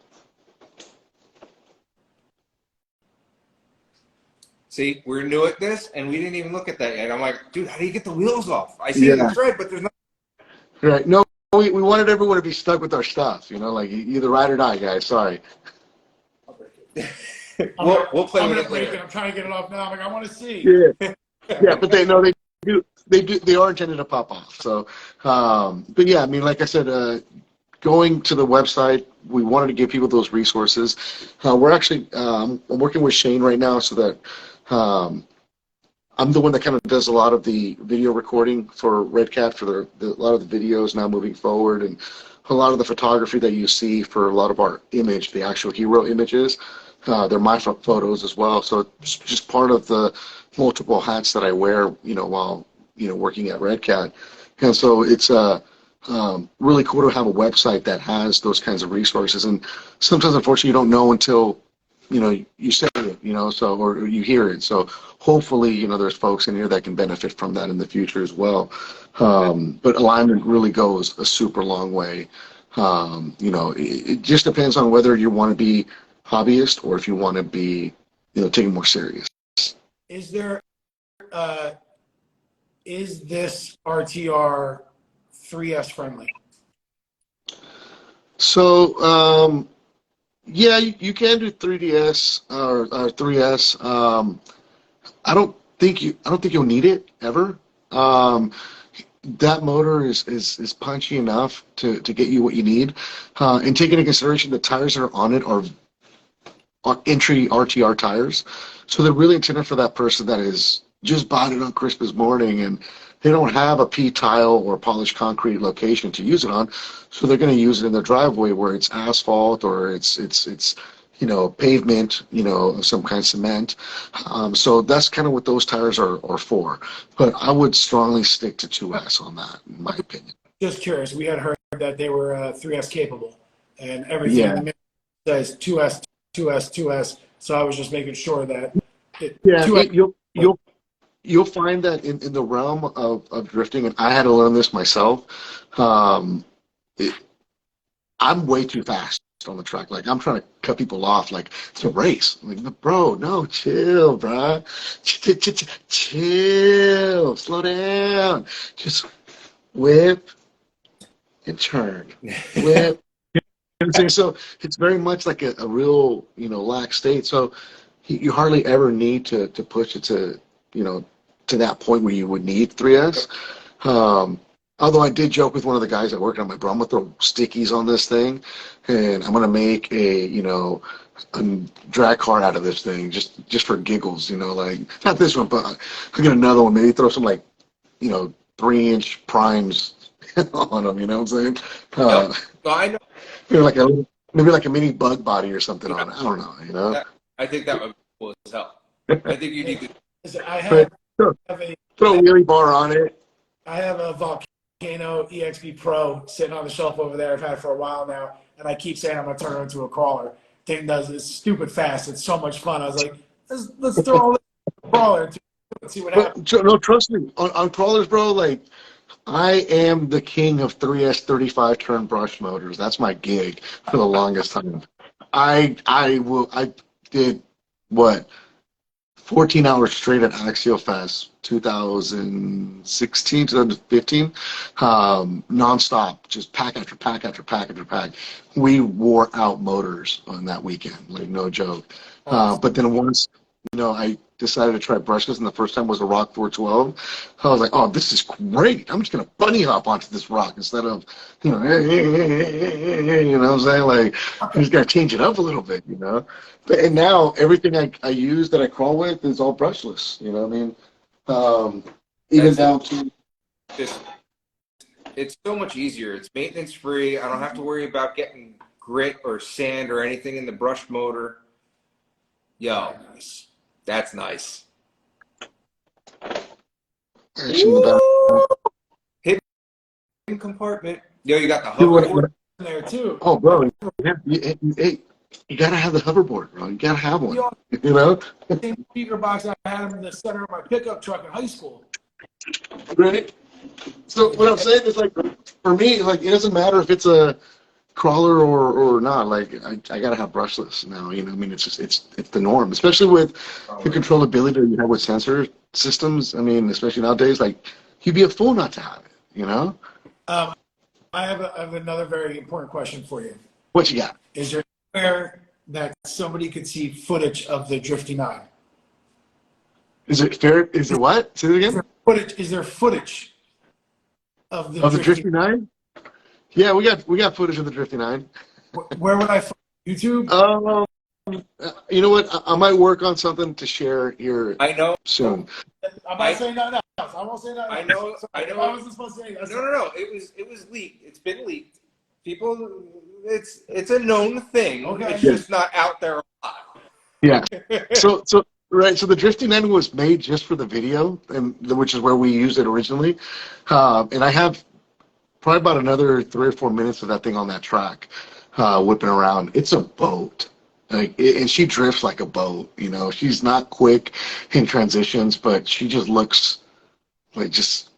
See, we're new at this, and we didn't even look at that yet. I'm like, dude, how do you get the wheels off? I see the thread, but there's no. Right. No, we wanted everyone to be stuck with our stuff, you know, like either ride or die, guys. Sorry. we'll play with it break later. it. I'm trying to get it off now. I'm like, I want to see. Yeah. Yeah, but they are intended to pop off. So, but yeah, I mean, like I said, going to the website, we wanted to give people those resources. We're actually, I'm working with Shane right now so that I'm the one that kind of does a lot of the video recording for Redcat for a lot of the videos now moving forward, and a lot of the photography that you see for a lot of our image, the actual hero images. They're my photos as well. So it's just part of the multiple hats that I wear, while, working at Redcat. And so it's really cool to have a website that has those kinds of resources. And sometimes, unfortunately, you don't know until, you say it, so, or you hear it. So hopefully, there's folks in here that can benefit from that in the future as well. But alignment really goes a super long way. It just depends on whether you want to be hobbyist or if you want to be, taken more serious. Is there, is this RTR 3S friendly? So, yeah, you can do 3DS or 3S. I don't think you'll need it ever. That motor is punchy enough to get you what you need. And take into consideration the tires that are on it are entry RTR tires, so they're really intended for that person that is just bought it on Christmas morning and they don't have a P-tile or polished concrete location to use it on, so they're going to use it in their driveway where it's asphalt or it's pavement, of some kind of cement. So that's kind of what those tires are for. But I would strongly stick to 2S on that, in my opinion. Just curious. We had heard that they were 3S capable, and everything in the middle says 2S, 2S, 2S. So I was just making sure that you'll find that in the realm of drifting, and I had to learn this myself. I'm way too fast on the track. Like, I'm trying to cut people off like it's a race. I'm like, bro, no, chill, bro. Chill, slow down. Just whip and turn. Whip. So it's very much like a real, lax state. So you hardly ever need to push it to, to that point where you would need 3S. Although I did joke with one of the guys at work, I'm like, bro, I'm going to throw stickies on this thing, and I'm going to make a drag car out of this thing just for giggles, like, not this one, but I'll get another one, maybe throw some, 3-inch primes on them, you know what I'm saying? No, I know. Maybe like a mini bug body or something on it. I don't know, I think that would be cool as hell. I think you need to. Throw a wheelie bar on it. I have a Volcano EXP Pro sitting on the shelf over there. I've had it for a while now, and I keep saying I'm going to turn it into a crawler. Thing does it's stupid fast. It's so much fun. I was like, let's throw all this crawler into it and see what happens. No, trust me. On crawlers, bro, I am the king of 3S 35 turn brush motors. That's my gig for the longest time. I did 14 hours straight at Axial Fest 2016, 2015, nonstop, just pack after pack after pack after pack. We wore out motors on that weekend, no joke. But then once, I decided to try brushless, and the first time was a Rock 412. I was like, oh, this is great. I'm just going to bunny hop onto this rock instead of, you know what I'm saying? I just got to change it up a little bit, And now everything I use that I crawl with is all brushless, you know what I mean? Even down to... It's so much easier. It's maintenance free. I don't have to worry about getting grit or sand or anything in the brush motor. Yo, that's nice. Hidden compartment. Yo, you got the hoverboard in there too. Oh, bro, you gotta have the hoverboard, bro. You gotta have one. Same speaker box I had in the center of my pickup truck in high school. Right. So what I'm saying is, for me, it doesn't matter if it's a crawler or not. I gotta have brushless now. It's the norm, especially with the controllability you have with sensor systems. Especially nowadays, you'd be a fool not to have it. I have another very important question for you. What you got? Is there anywhere that somebody could see footage of the Drifty 9? Is it fair? Is it what? Say it again. Is there footage of the Drifty 9? Yeah, we got footage of the Drifty 9. Where would I find YouTube? You know what? I might work on something to share here. I know. Soon. I'm not saying nothing else. I won't say nothing else. I know. I wasn't supposed to say that. No. It was leaked. It's been leaked. People, it's a known thing. Okay. It's just not out there a lot. Yeah. So right. So the drifting end was made just for the video, and which is where we used it originally. And I have probably about another 3 or 4 minutes of that thing on that track, whipping around. It's a boat. And she drifts like a boat. You know, she's not quick in transitions, but she just looks like just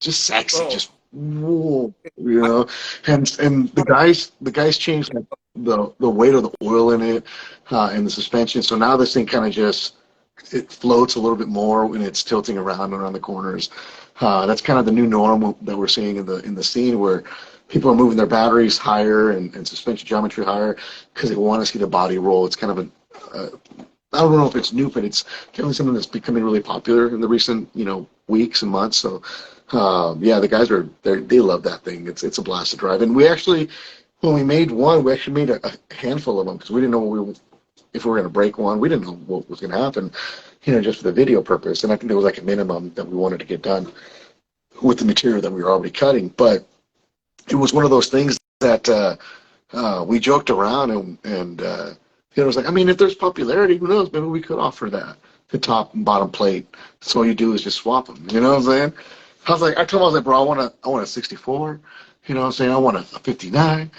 sexy, Bro, just whoa, you I, know. And the guys changed like the weight of the oil in it, and the suspension. So now this thing kind of just it floats a little bit more when it's tilting around the corners. That's kind of the new norm that we're seeing in the scene where people are moving their batteries higher and suspension geometry higher because they want to see the body roll. It's kind of I don't know if it's new, but it's definitely something that's becoming really popular in the recent, weeks and months. So, yeah, the guys they love that thing. It's a blast to drive. And we actually, when we made one, we actually made a handful of them because we didn't know if we were going to break one. We didn't know what was going to happen, just for the video purpose. And I think there was like a minimum that we wanted to get done with the material that we were already cutting. But it was one of those things that we joked around and it was like, I mean, if there's popularity, who knows? Maybe we could offer that, the top and bottom plate. So all you do is just swap them. You know what I'm saying? I told him, I was like, bro, I want a 64. You know what I'm saying? I want a 59.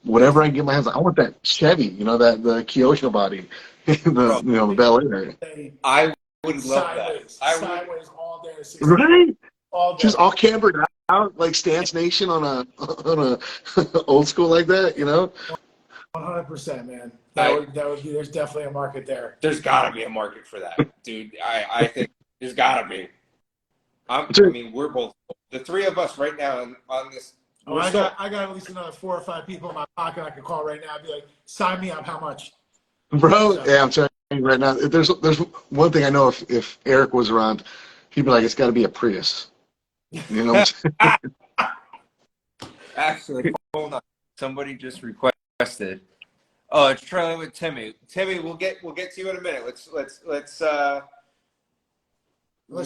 Whatever I can get my hands on. I want that Chevy, that the Kyosho body, bro, the Bel Air. I would love that. Sideways all day. Right? All day. Just all cambered out like Stance Nation on a old school like that, 100%, man. I That would be. There's definitely a market there. There's got to be a market for that, dude. I think there's got to be. I mean, we're both the three of us right now on this. Oh, I got at least another 4 or 5 people in my pocket I could call right now and be like, sign me up. How much? Bro, yeah, I'm telling you right now. There's one thing I know. If Eric was around, he'd be like, it's got to be a Prius. You know what I'm saying? Actually, hold on. Somebody just requested. Oh, it's trailing with Timmy. Timmy, we'll get to you in a minute. Let's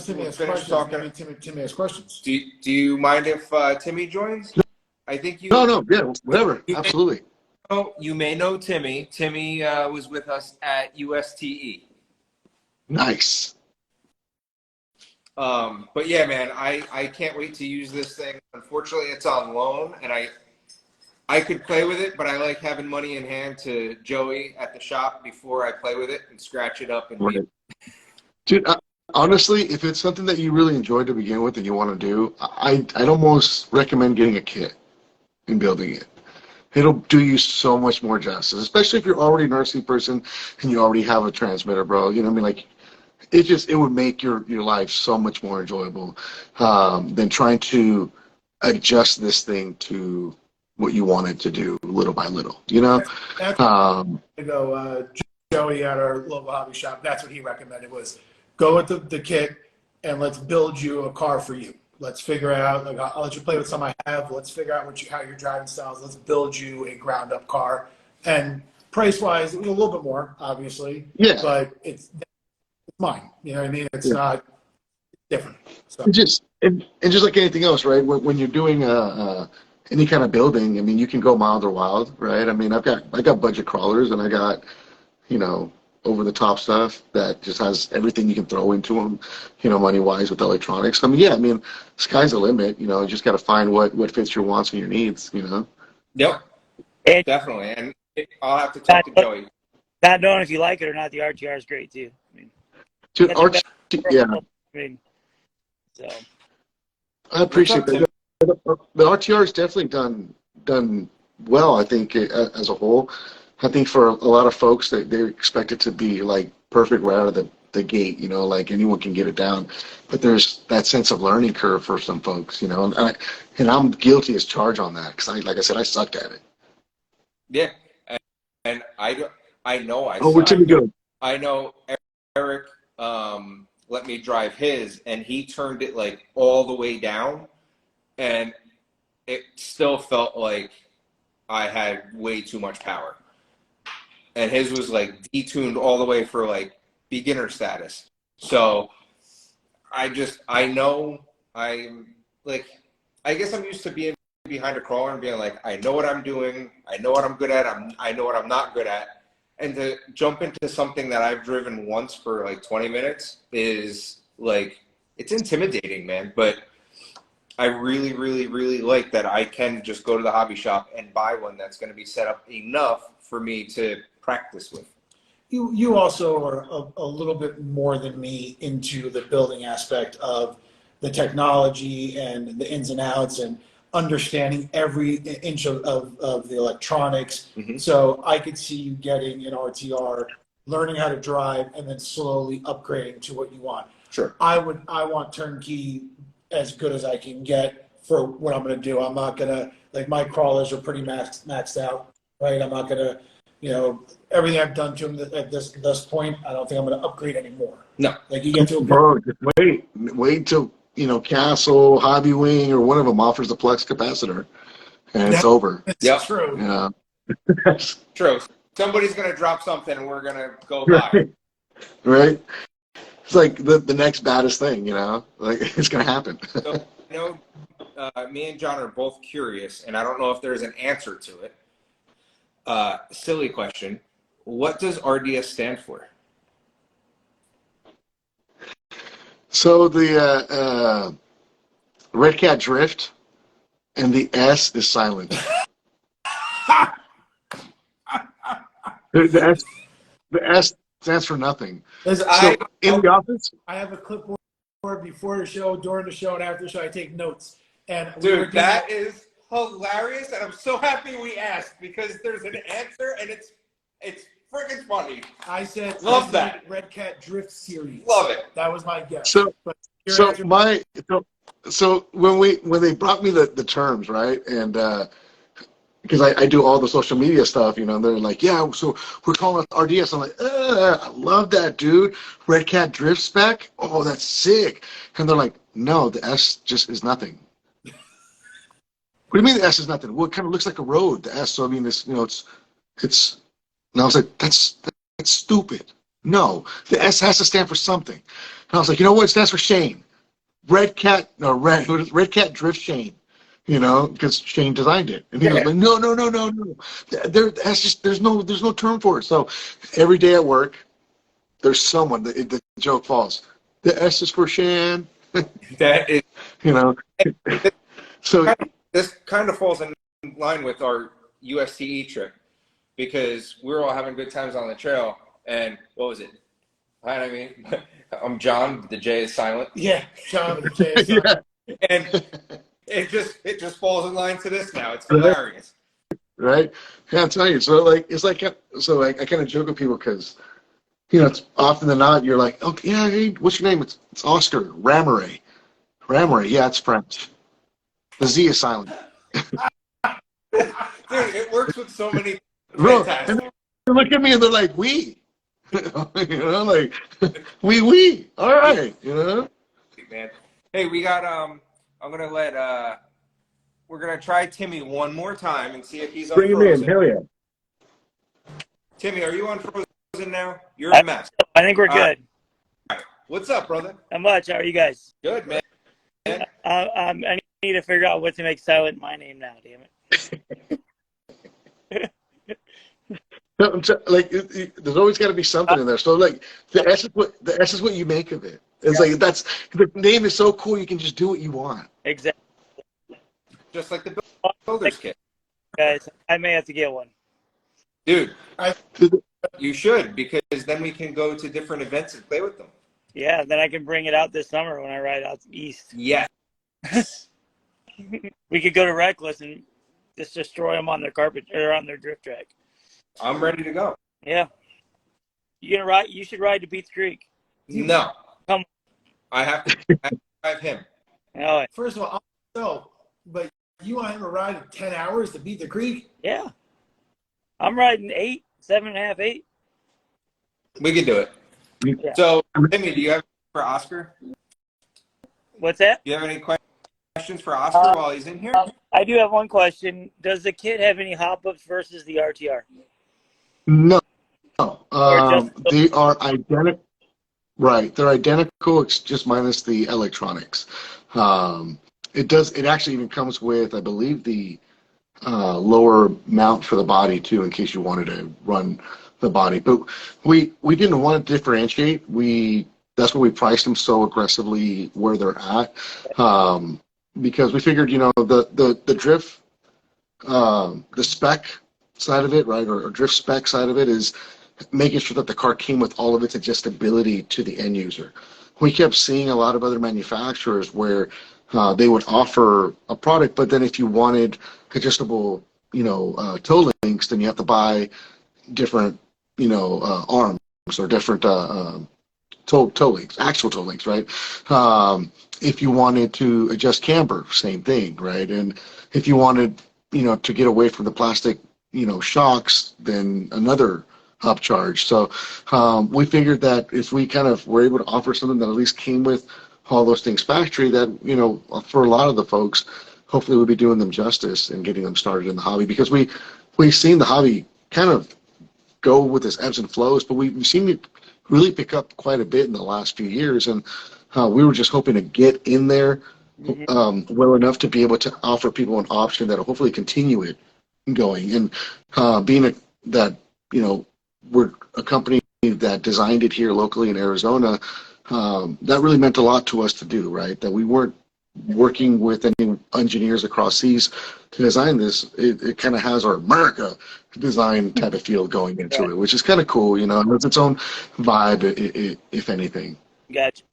Timmy has finish questions. talking. Maybe Timmy has questions. Do you mind if Timmy joins? I think you. No, yeah, whatever. Absolutely. You may know Timmy. Timmy was with us at USTE. Nice. But yeah, man, I can't wait to use this thing. Unfortunately, it's on loan, and I could play with it, but I like having money in hand to Joey at the shop before I play with it and scratch it up and Right. Dude, honestly, if it's something that you really enjoy to begin with and you want to do, I'd almost recommend getting a kit and building it. It'll do you so much more justice, especially if you're already a nursing person and you already have a transmitter, bro. You know what I mean? Like, it would make your life so much more enjoyable than trying to adjust this thing to what you want it to do little by little, That's Joey at our local hobby shop. That's what he recommended was go with the kit and let's build you a car for you. Let's figure out, like, I'll let you play with some I have. Let's figure out how your driving styles. Let's build you a ground up car. And price wise, it was a little bit more, obviously. Yeah. But it's mine. You know what I mean? It's not different. So. And just like anything else, right? When you're doing any kind of building, I mean, you can go mild or wild, right? I mean, I got budget crawlers and I got, over the top stuff that just has everything you can throw into them, money wise with electronics. I mean, sky's the limit. You just got to find what fits your wants and your needs. Yep, And definitely. And I'll have to talk to Joey. not knowing if you like it or not, the RTR is great too. I mean, Dude, yeah. I mean, so I appreciate that. The RTR is definitely done well, I think, as a whole. I think for a lot of folks, they expect it to be like perfect right out of the gate, like anyone can get it down. But there's that sense of learning curve for some folks, and I'm guilty as charged on that because like I said, I sucked at it. Yeah, and I know I. Oh, where'd Timmy go? I know Eric let me drive his, and he turned it like all the way down, and it still felt like I had way too much power. And his was like detuned all the way for like beginner status. So I know I'm like, I guess I'm used to being behind a crawler and being like, I know what I'm doing. I know what I'm good at. I know what I'm not good at. And to jump into something that I've driven once for like 20 minutes is like, it's intimidating, man. But I really, really, really like that I can just go to the hobby shop and buy one that's going to be set up enough for me to practice with. You also are a little bit more than me into the building aspect of the technology and the ins and outs and understanding every inch of the electronics. Mm-hmm. So I could see you getting an RTR, learning how to drive, and then slowly upgrading to what you want. Sure. I want turnkey as good as I can get for what I'm going to do. I'm not going to, like, my crawlers are pretty maxed out, right? I'm not going to, you know, everything I've done to them at this point, I don't think I'm going to upgrade anymore. No. Like, you get to a Bro, just wait till, you know, Castle, Hobby Wing, or one of them offers the Plex capacitor, and it's over. It's Yep. true. Yeah. True. Somebody's going to drop something and we're going to go buy. Right? It's like the next baddest thing, you know? Like, it's going to happen. So, you know, me and John are both curious, and I don't know if there's an answer to it. Silly question. What does RDS stand for? So the Redcat Drift and the S is silent. the S stands for nothing. Listen, So in the office, I have a clipboard before the show, during the show, and after the show. I take notes. And dude, that is hilarious, and I'm so happy we asked because there's an answer, and it's freaking funny. I said, love that Redcat Drift series. Love it. That was my guess. So when they brought me the terms, right, and because I do all the social media stuff, you know, and they're like, yeah, so we're calling it RDS. I'm like, I love that, dude. Redcat Drift spec. Oh, that's sick. And they're like, no, the S just is nothing. What do you mean the S is nothing? Well, it kind of looks like a road, the S. So I mean, it's, you know, it's. And I was like, that's stupid. No, the S has to stand for something. And I was like, you know what? It stands for Shane. Redcat Drift Shane. You know, because Shane designed it. And he was like, no. That's just there's no term for it. So every day at work, there's someone. The joke falls. The S is for Shane. That is, you know. So this kind of falls in line with our USTE trip because we're all having good times on the trail. And what was it? I mean, I'm John. The J is silent. Yeah, John. The J is silent. Yeah. And it just falls in line to this now. It's hilarious. Right? Yeah, I'm telling you. So I kind of joke with people because, you know, it's often than not you're like, oh yeah, hey, what's your name? It's Oscar Ramirez. Ramirez, yeah, it's French. The Z is silent. Dude, it works with so many. Bro, fantastic. and they look at me and they're like, we. You know, like we. All right, you know. Man, hey, we got I'm gonna let we're gonna try Timmy one more time and see if he's Bring him unfrozen. in, hell yeah. Timmy, are you unfrozen now? You're a mess. I think we're good. Right. What's up, brother? Not much. How are you guys? Good, man. I need to figure out what to make silent my name now. Damn it. No, there's always got to be something in there. So like the S is what you make of it. It's like the name is so cool. You can just do what you want. Exactly. Just like the builder's kit. Guys, I may have to get one. Dude, you should because then we can go to different events and play with them. Yeah, then I can bring it out this summer when I ride out east. Yes. We could go to Reckless and just destroy them on their carpet or on their drift track. I'm ready to go. Yeah. You should ride to Beats Creek. No. Come on. I have to drive him. Oh, First of all, no, but you want him to ride in 10 hours to beat the creek? yeah. I'm riding 7.5, 8. We can do it. Yeah. So, Timmy, do you have for Oscar? What's that? Do you have any questions for Oscar while he's in here? I do have one question. Does the kit have any hop-ups versus the RTR? No. Or They are identical. Right, they're identical. It's just minus the electronics. It actually even comes with, I believe, the lower mount for the body too, in case you wanted to run the body. But we didn't want to differentiate. That's why we priced them so aggressively where they're at, because we figured, the drift, the spec side of it, right, or drift spec side of it is making sure that the car came with all of its adjustability to the end user. We kept seeing a lot of other manufacturers where they would offer a product, but then if you wanted adjustable, toe links, then you have to buy different, arms or different toe links, actual toe links, right? If you wanted to adjust camber, same thing, right? And if you wanted, to get away from the plastic, shocks, then another upcharge. So we figured that if we kind of were able to offer something that at least came with all those things factory, that, for a lot of the folks, hopefully we'll be doing them justice and getting them started in the hobby, because we've seen the hobby kind of go with its ebbs and flows, but we've seen it really pick up quite a bit in the last few years, and we were just hoping to get in there well enough to be able to offer people an option that will hopefully continue it going. And being that we're a company that designed it here locally in Arizona, that really meant a lot to us to do, right? That we weren't working with any engineers across seas to design this. It kind of has our America design type of feel going into it, which is kind of cool, it's its own vibe, if anything. Gotcha.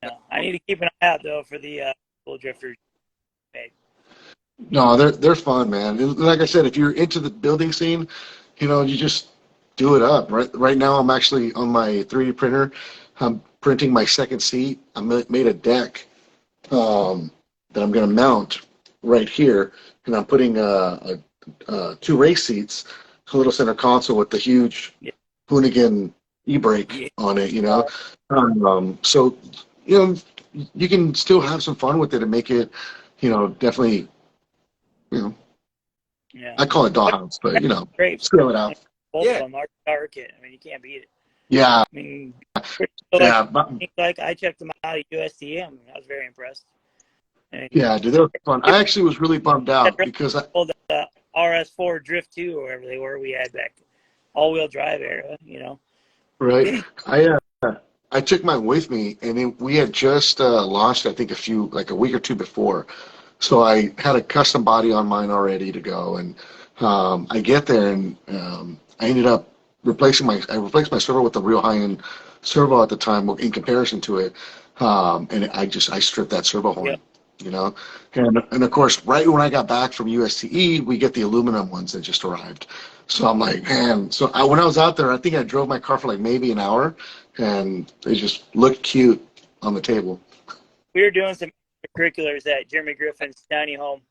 Yeah. I need to keep an eye out, though, for the full drifters. No, they're fun, man. And like I said, if you're into the building scene, you just do it up. Right now, I'm actually on my 3D printer. I'm printing my second seat. I made a deck that I'm going to mount right here, and I'm putting 2 race seats, a little center console with the huge Hoonigan e-brake on it. So you can still have some fun with it and make it, definitely. I call it dollhouse, but Great. scale it out. Both of them are kit. I mean, you can't beat it. Yeah. I mean, Yeah. like I checked them out at USDM. I was very impressed. Yeah, dude, they were fun. I actually was really bummed out because the RS4 Drift 2 or whatever they were we had back, all-wheel drive era, Right. I took mine with me, and we had just launched, I think, a week or two before. So I had a custom body on mine already to go, and I get there, and I ended up replacing my servo with the real high-end servo at the time in comparison to it, and I stripped that servo horn. And of course, right when I got back from USTE, we get the aluminum ones that just arrived. So I'm like, man. So when I was out there, I think I drove my car for like maybe an hour, and they just looked cute on the table. We were doing some curriculars at Jeremy Griffin's tiny home,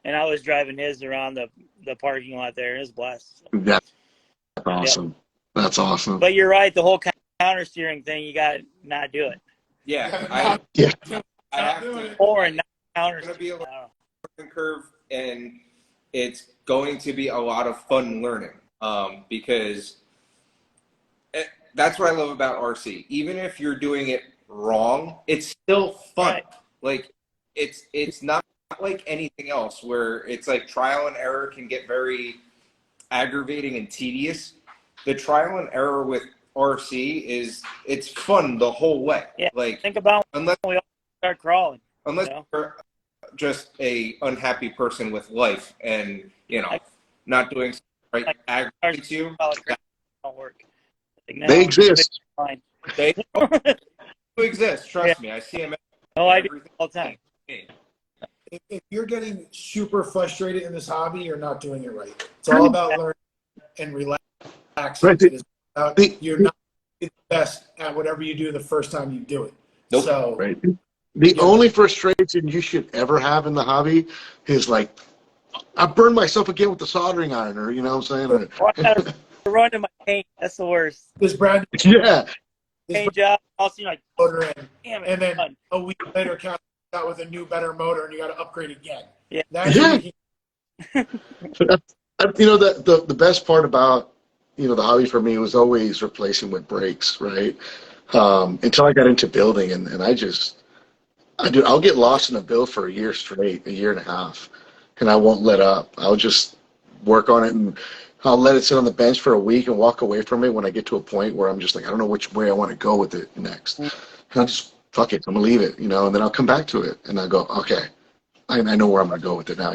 and I was driving his around the parking lot there, and it was blessed. That's awesome. Yeah. That's awesome. But you're right, the whole counter steering thing, you got to not do it. Yeah. I have to. Or not counter. It's going to be a learning curve, and it's going to be a lot of fun learning, because that's what I love about RC. Even if you're doing it wrong, it's still fun. Right. Like it's not like anything else where it's like trial and error can get very aggravating and tedious. The trial and error with RC it's fun the whole way. Yeah. Like think about unless we all start crawling. Unless you're just a unhappy person with life and, not doing something right aggravates you. Don't work. They exist. They exist. Trust me. I see them. I do all the time. If you're getting super frustrated in this hobby, you're not doing it right. It's all about learning and relaxing. Right. You're not the best at whatever you do the first time you do it. Nope. So, right. The only frustration you should ever have in the hobby is like, I burned myself again with the soldering iron, or you know what I'm saying? Run to my paint. That's the worst. This brand paint job. I'll see like motor in, damn it, and then a week later comes out with a new better motor, and you got to upgrade again. Yeah. The best part about the hobby for me was always replacing with brakes, right? Until I got into building, and I'll get lost in a build for a year straight, a year and a half, and I won't let up. I'll just work on it, and I'll let it sit on the bench for a week and walk away from it when I get to a point where I'm just like, I don't know which way I want to go with it next. And I'll just, fuck it, I'm going to leave it, and then I'll come back to it. And I go, okay, I know where I'm going to go with it now,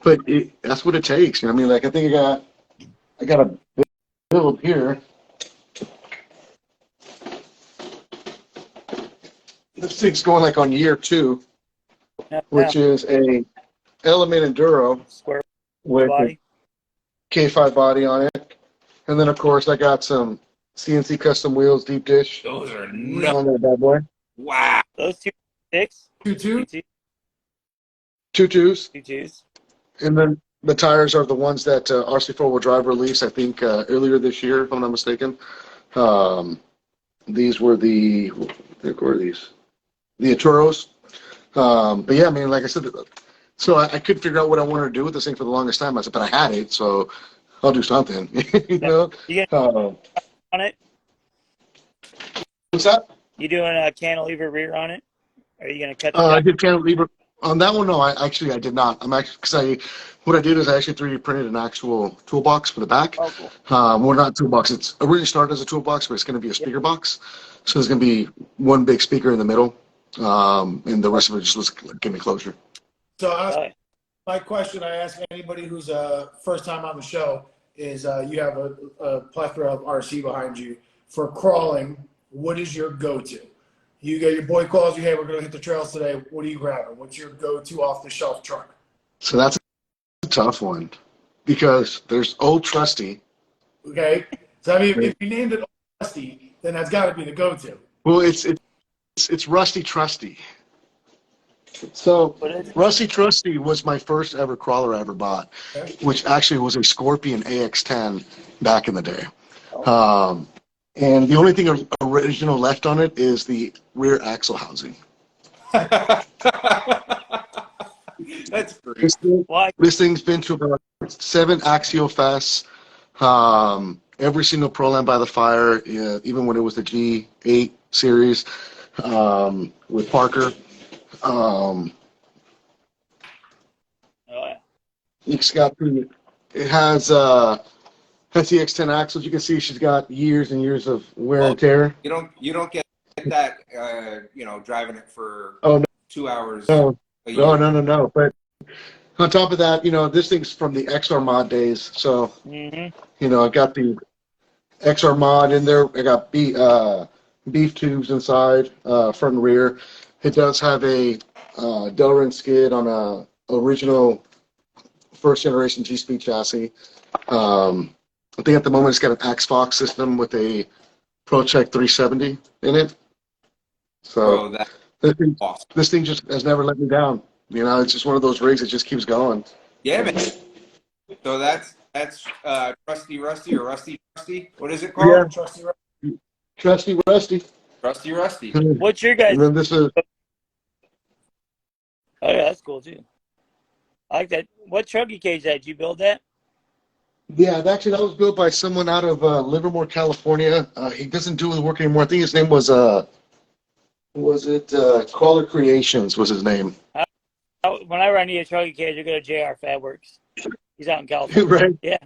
But that's what it takes. I mean, like, I think I got a build here. This thing's going like on year 2, which is a Element Enduro Square with body. a K5 body on it. And then, of course, I got some CNC custom wheels, deep dish. Those are On nuts. that bad boy. Wow. Those 2.6. 2.2. 2.2s. 2.2s. And then the tires are the ones that RC4 Wheel Drive released, I think, earlier this year, if I'm not mistaken. These were what were these? The Aturos. But yeah, I mean, like I said, so I couldn't figure out what I wanted to do with this thing for the longest time. I said, but I had it, so I'll do something. You get on it? What's that? You doing a cantilever rear on it? Are you gonna cut the I did cantilever on that one. No, I did not. I'm actually what I did is I actually 3D printed an actual toolbox for the back. Oh, cool. Well, not toolbox. It's originally started as a toolbox, but it's going to be a speaker box. So there's going to be one big speaker in the middle, and the rest of it just was giving me closure. So my question I ask anybody who's first time on the show is you have a plethora of RC behind you. For crawling, what is your go-to? You get your boy calls you, hey, we're going to hit the trails today. What are you grabbing? What's your go-to off-the-shelf truck? So that's a tough one because there's Old Trusty. Okay? So, I mean, if you named it Old Trusty, then that's got to be the go-to. Well, it's Rusty Trusty. So Rusty Trusty was my first ever crawler I ever bought, which actually was a Scorpion AX10 back in the day. And the only thing original left on it is the rear axle housing. That's great. This thing's been to about 7 Axial Fests. Every single Pro-Land by the Fire, even when it was the G8 series with Parker. It has SEX10 axles. You can see she's got years and years of wear and tear. You don't get that driving it for 2 hours. No. But on top of that, this thing's from the XR mod days. So I got the XR mod in there. I got beef tubes inside, front and rear. It does have a Delrin skid on a original first generation Gspeed chassis. I think at the moment it's got an X-Fox system with a ProCheck 370 in it. So this thing just has never let me down. It's just one of those rigs that just keeps going. Yeah, man. So that's Trusty Rusty or Rusty Trusty. What is it called? Yeah. Trusty Rusty. Trusty Rusty. Trusty Rusty. What's your guys? And then this is. Oh yeah, that's cool too. I like that. What truggy cage that? Did you build that? Yeah, that was built by someone out of Livermore, California. He doesn't do the work anymore. I think his name was Crawler Creations was his name. Whenever I need a truggy cage, I go to JR Fabworks. He's out in California. Right. Yeah.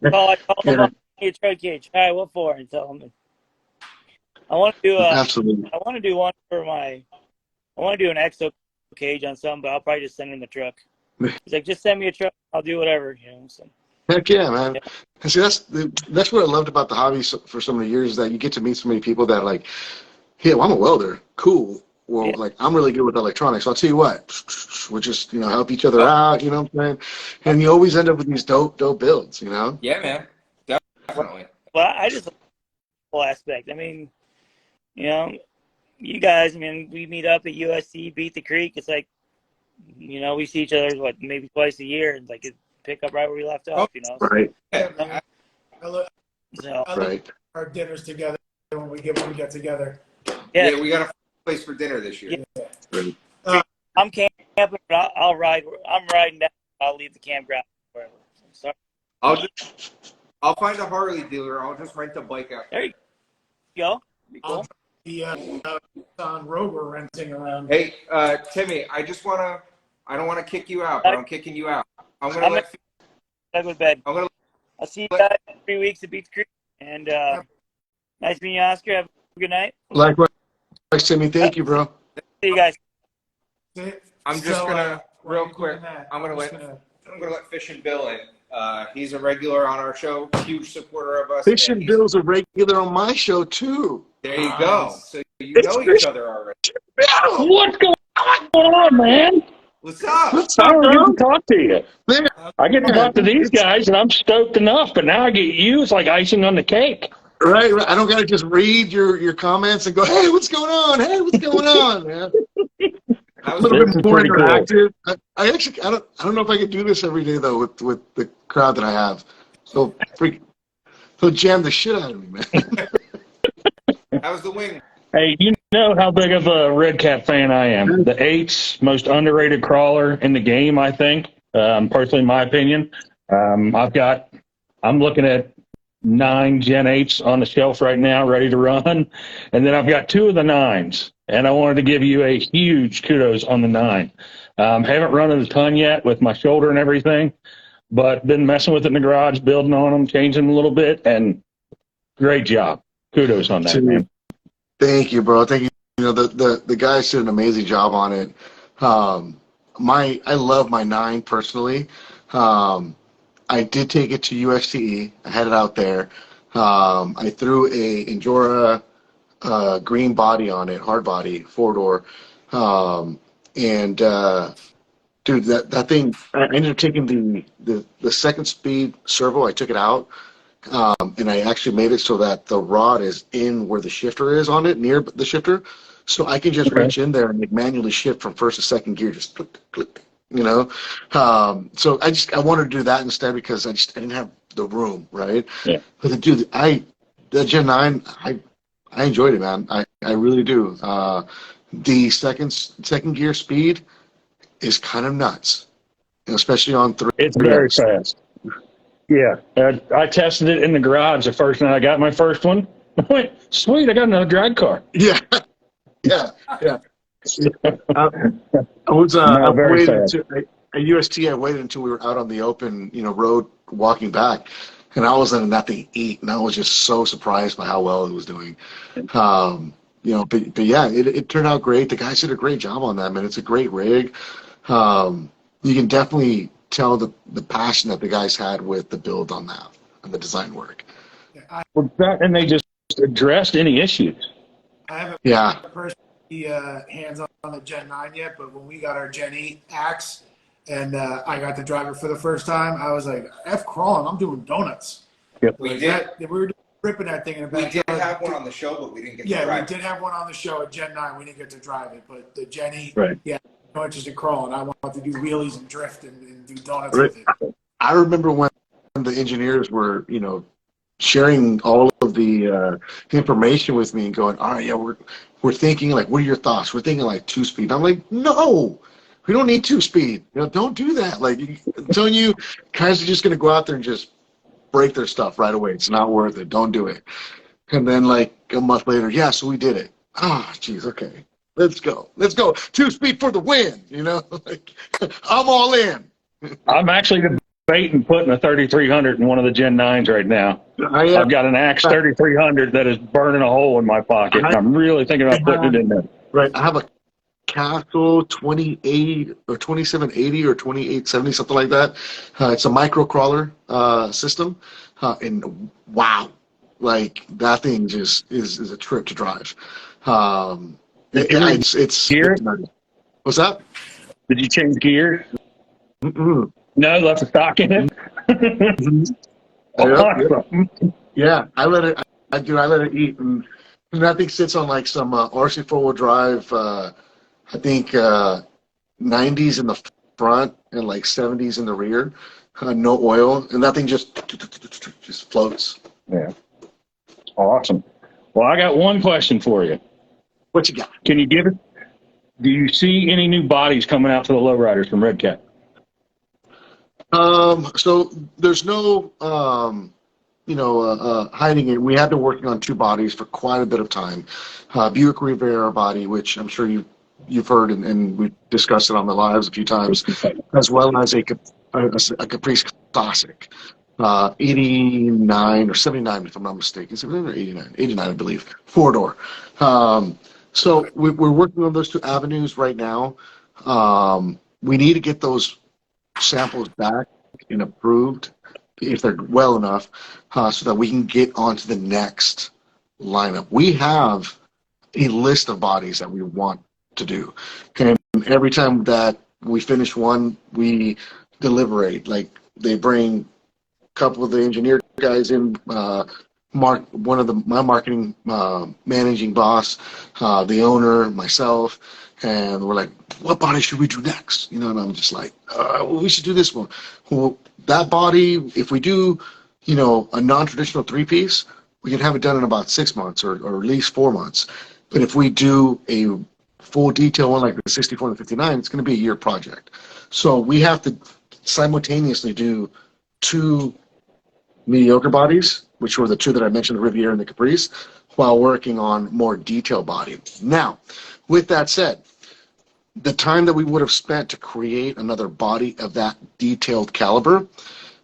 I call him up. I need a truggy cage. All right, what for? And tell him. I want to do Absolutely. I want to do one for I want to do an exo cage on something, but I'll probably just send him the truck. He's like, just send me a truck. I'll do whatever. So. Heck yeah, man. Yeah. And see, that's what I loved about the hobby for so many years is that you get to meet so many people that like, yeah, well, I'm a welder. Cool. Well, like, I'm really good with electronics. I'll tell you what, we'll just, help each other out, you know what I'm saying? And you always end up with these dope builds, Yeah, man. Definitely. Well, I just like the whole aspect. I mean, you guys, we meet up at USC, beat the creek. It's like, we see each other, maybe twice a year, and like pick up right where we left off, Right. I look Right. our dinners together when we get together. Yeah, we got a place for dinner this year. Yeah. Right. I'm camping, but I'll ride. I'm riding down. I'll leave the campground wherever. So, sorry. I'll find a Harley dealer. I'll just rent a bike out. There you go. Be cool. On Rover renting around. Hey, Timmy, I don't want to kick you out, but I'm kicking you out. I'm gonna I'll see you guys in 3 weeks at Beach Creek. And nice meeting you, Oscar. Have a good night. Likewise, Timmy. Thank you, bro. See you guys. I'm just gonna real quick. I'm gonna let Fish and Bill in. He's a regular on our show, huge supporter of us. Fish and Bill's a regular on my show too. There you go. So you know each other already. Bill! What's going on, man? What's up? What's I up, don't bro? get to talk to you. Man, I get to talk to these guys, and I'm stoked enough. But now I get you. It's like icing on the cake. right. I don't gotta just read your comments and go, "Hey, what's going on? Hey, what's going on?" Man. A little This bit is more pretty cool. interactive. I actually I don't know if I could do this every day though with the crowd that I have. So jam the shit out of me, man. How's the wing? Hey, you know how big of a Redcat fan I am. The 8's most underrated crawler in the game, I think. Personally, in my opinion. I'm looking at 9 Gen 8's on the shelf right now, ready to run. And then I've got 2 of the 9's. And I wanted to give you a huge kudos on the 9. Haven't run it a ton yet with my shoulder and everything, but been messing with it in the garage, building on them, changing them a little bit, and great job. Kudos on that, man. Thank you, bro. Thank you. You know, the guys did an amazing job on it. I love my 9 personally. I did take it to USTE. I had it out there. I threw a Endura green body on it, hard body, 4-door. Dude, that thing, I ended up taking the second speed servo, I took it out. And I actually made it so that the rod is in where the shifter is on it, near the shifter. So I can just reach in there and manually shift from first to second gear, just click, click, you know? So I wanted to do that instead because I didn't have the room, right? Yeah. But dude, the Gen 9, I enjoyed it, man. I really do. The second gear speed is kind of nuts, especially on 3. It's very fast. Yeah. I tested it in the garage the first night I got my first one. I went, sweet, I got another drag car. Yeah. Yeah. I was I very waited fast. at UST. I waited until we were out on the open, road walking back, and I was letting that thing eat, and I was just so surprised by how well it was doing. But yeah, it turned out great. The guys did a great job on that, man. It's a great rig. You can definitely tell the passion that the guys had with the build on that and the design work. And they just addressed any issues. I haven't Yeah. personally hands on the Gen 9 yet, but when we got our Gen 8 axe and I got to drive it for the first time, I was like, F crawling, I'm doing donuts. Yep. We were ripping that thing in the We backyard. did have one on the show, but we didn't get to drive Yeah, we it. did have one on the show at Gen 9. We didn't get to drive it, but the Gen 8, Right. yeah, no interest in crawling. I want to do wheelies and drift and do donuts Right. with it. I remember when the engineers were, sharing all of the information with me and going, all right, yeah, we're thinking like, what are your thoughts? We're thinking like 2-speed. I'm like, no, we don't need 2-speed. Don't do that. Like, I'm telling you, guys are just going to go out there and just break their stuff right away. It's not worth it. Don't do it. And then like a month later, yeah, so we did it. Ah, geez, okay. Let's go. 2-speed for the win. Like, I'm all in. I'm actually debating putting a 3300 in one of the Gen 9s right now. I've got an Axe 3300 that is burning a hole in my pocket. And I'm really thinking about putting it in there. Right. I have a Castle 28 or 2780 or 2870, something like that. It's a micro crawler system. And wow, like that thing just is a trip to drive. It's Gear? What's that? Did you change gear? Mm-mm. No, left the stock in it. Awesome. Yeah, I let it eat, and that thing sits on like some RC 4-wheel drive. I think 90s in the front and like 70s in the rear. No oil, and that thing just floats. Yeah. Awesome. Well, I got one question for you. What you got? Can you give it? Do you see any new bodies coming out to the lowriders from Redcat? So there's no, hiding it. We have been working on 2 bodies for quite a bit of time. Buick Rivera body, which I'm sure you've heard and we discussed it on the lives a few times, as well as a Caprice Classic. 89 or 79, if I'm not mistaken. 79 or 89? 89, I believe. 4-door. So we're working on those two avenues right now. We need to get those samples back and approved if they're well enough, so that we can get onto the next lineup. We have a list of bodies that we want to do, and every time that we finish one, we deliberate. Like, they bring a couple of the engineer guys in, one of my marketing managing boss, the owner, myself, and we're like, what body should we do next? And I'm just like, well, we should do this one. Well, that body, if we do, a non-traditional 3-piece, we can have it done in about 6 months or at least 4 months. But if we do a full detail one like the 64 and the 59, it's going to be a year project. So we have to simultaneously do 2 mediocre bodies, which were the 2 that I mentioned, the Riviera and the Caprice, while working on more detailed body. Now, with that said, the time that we would have spent to create another body of that detailed caliber,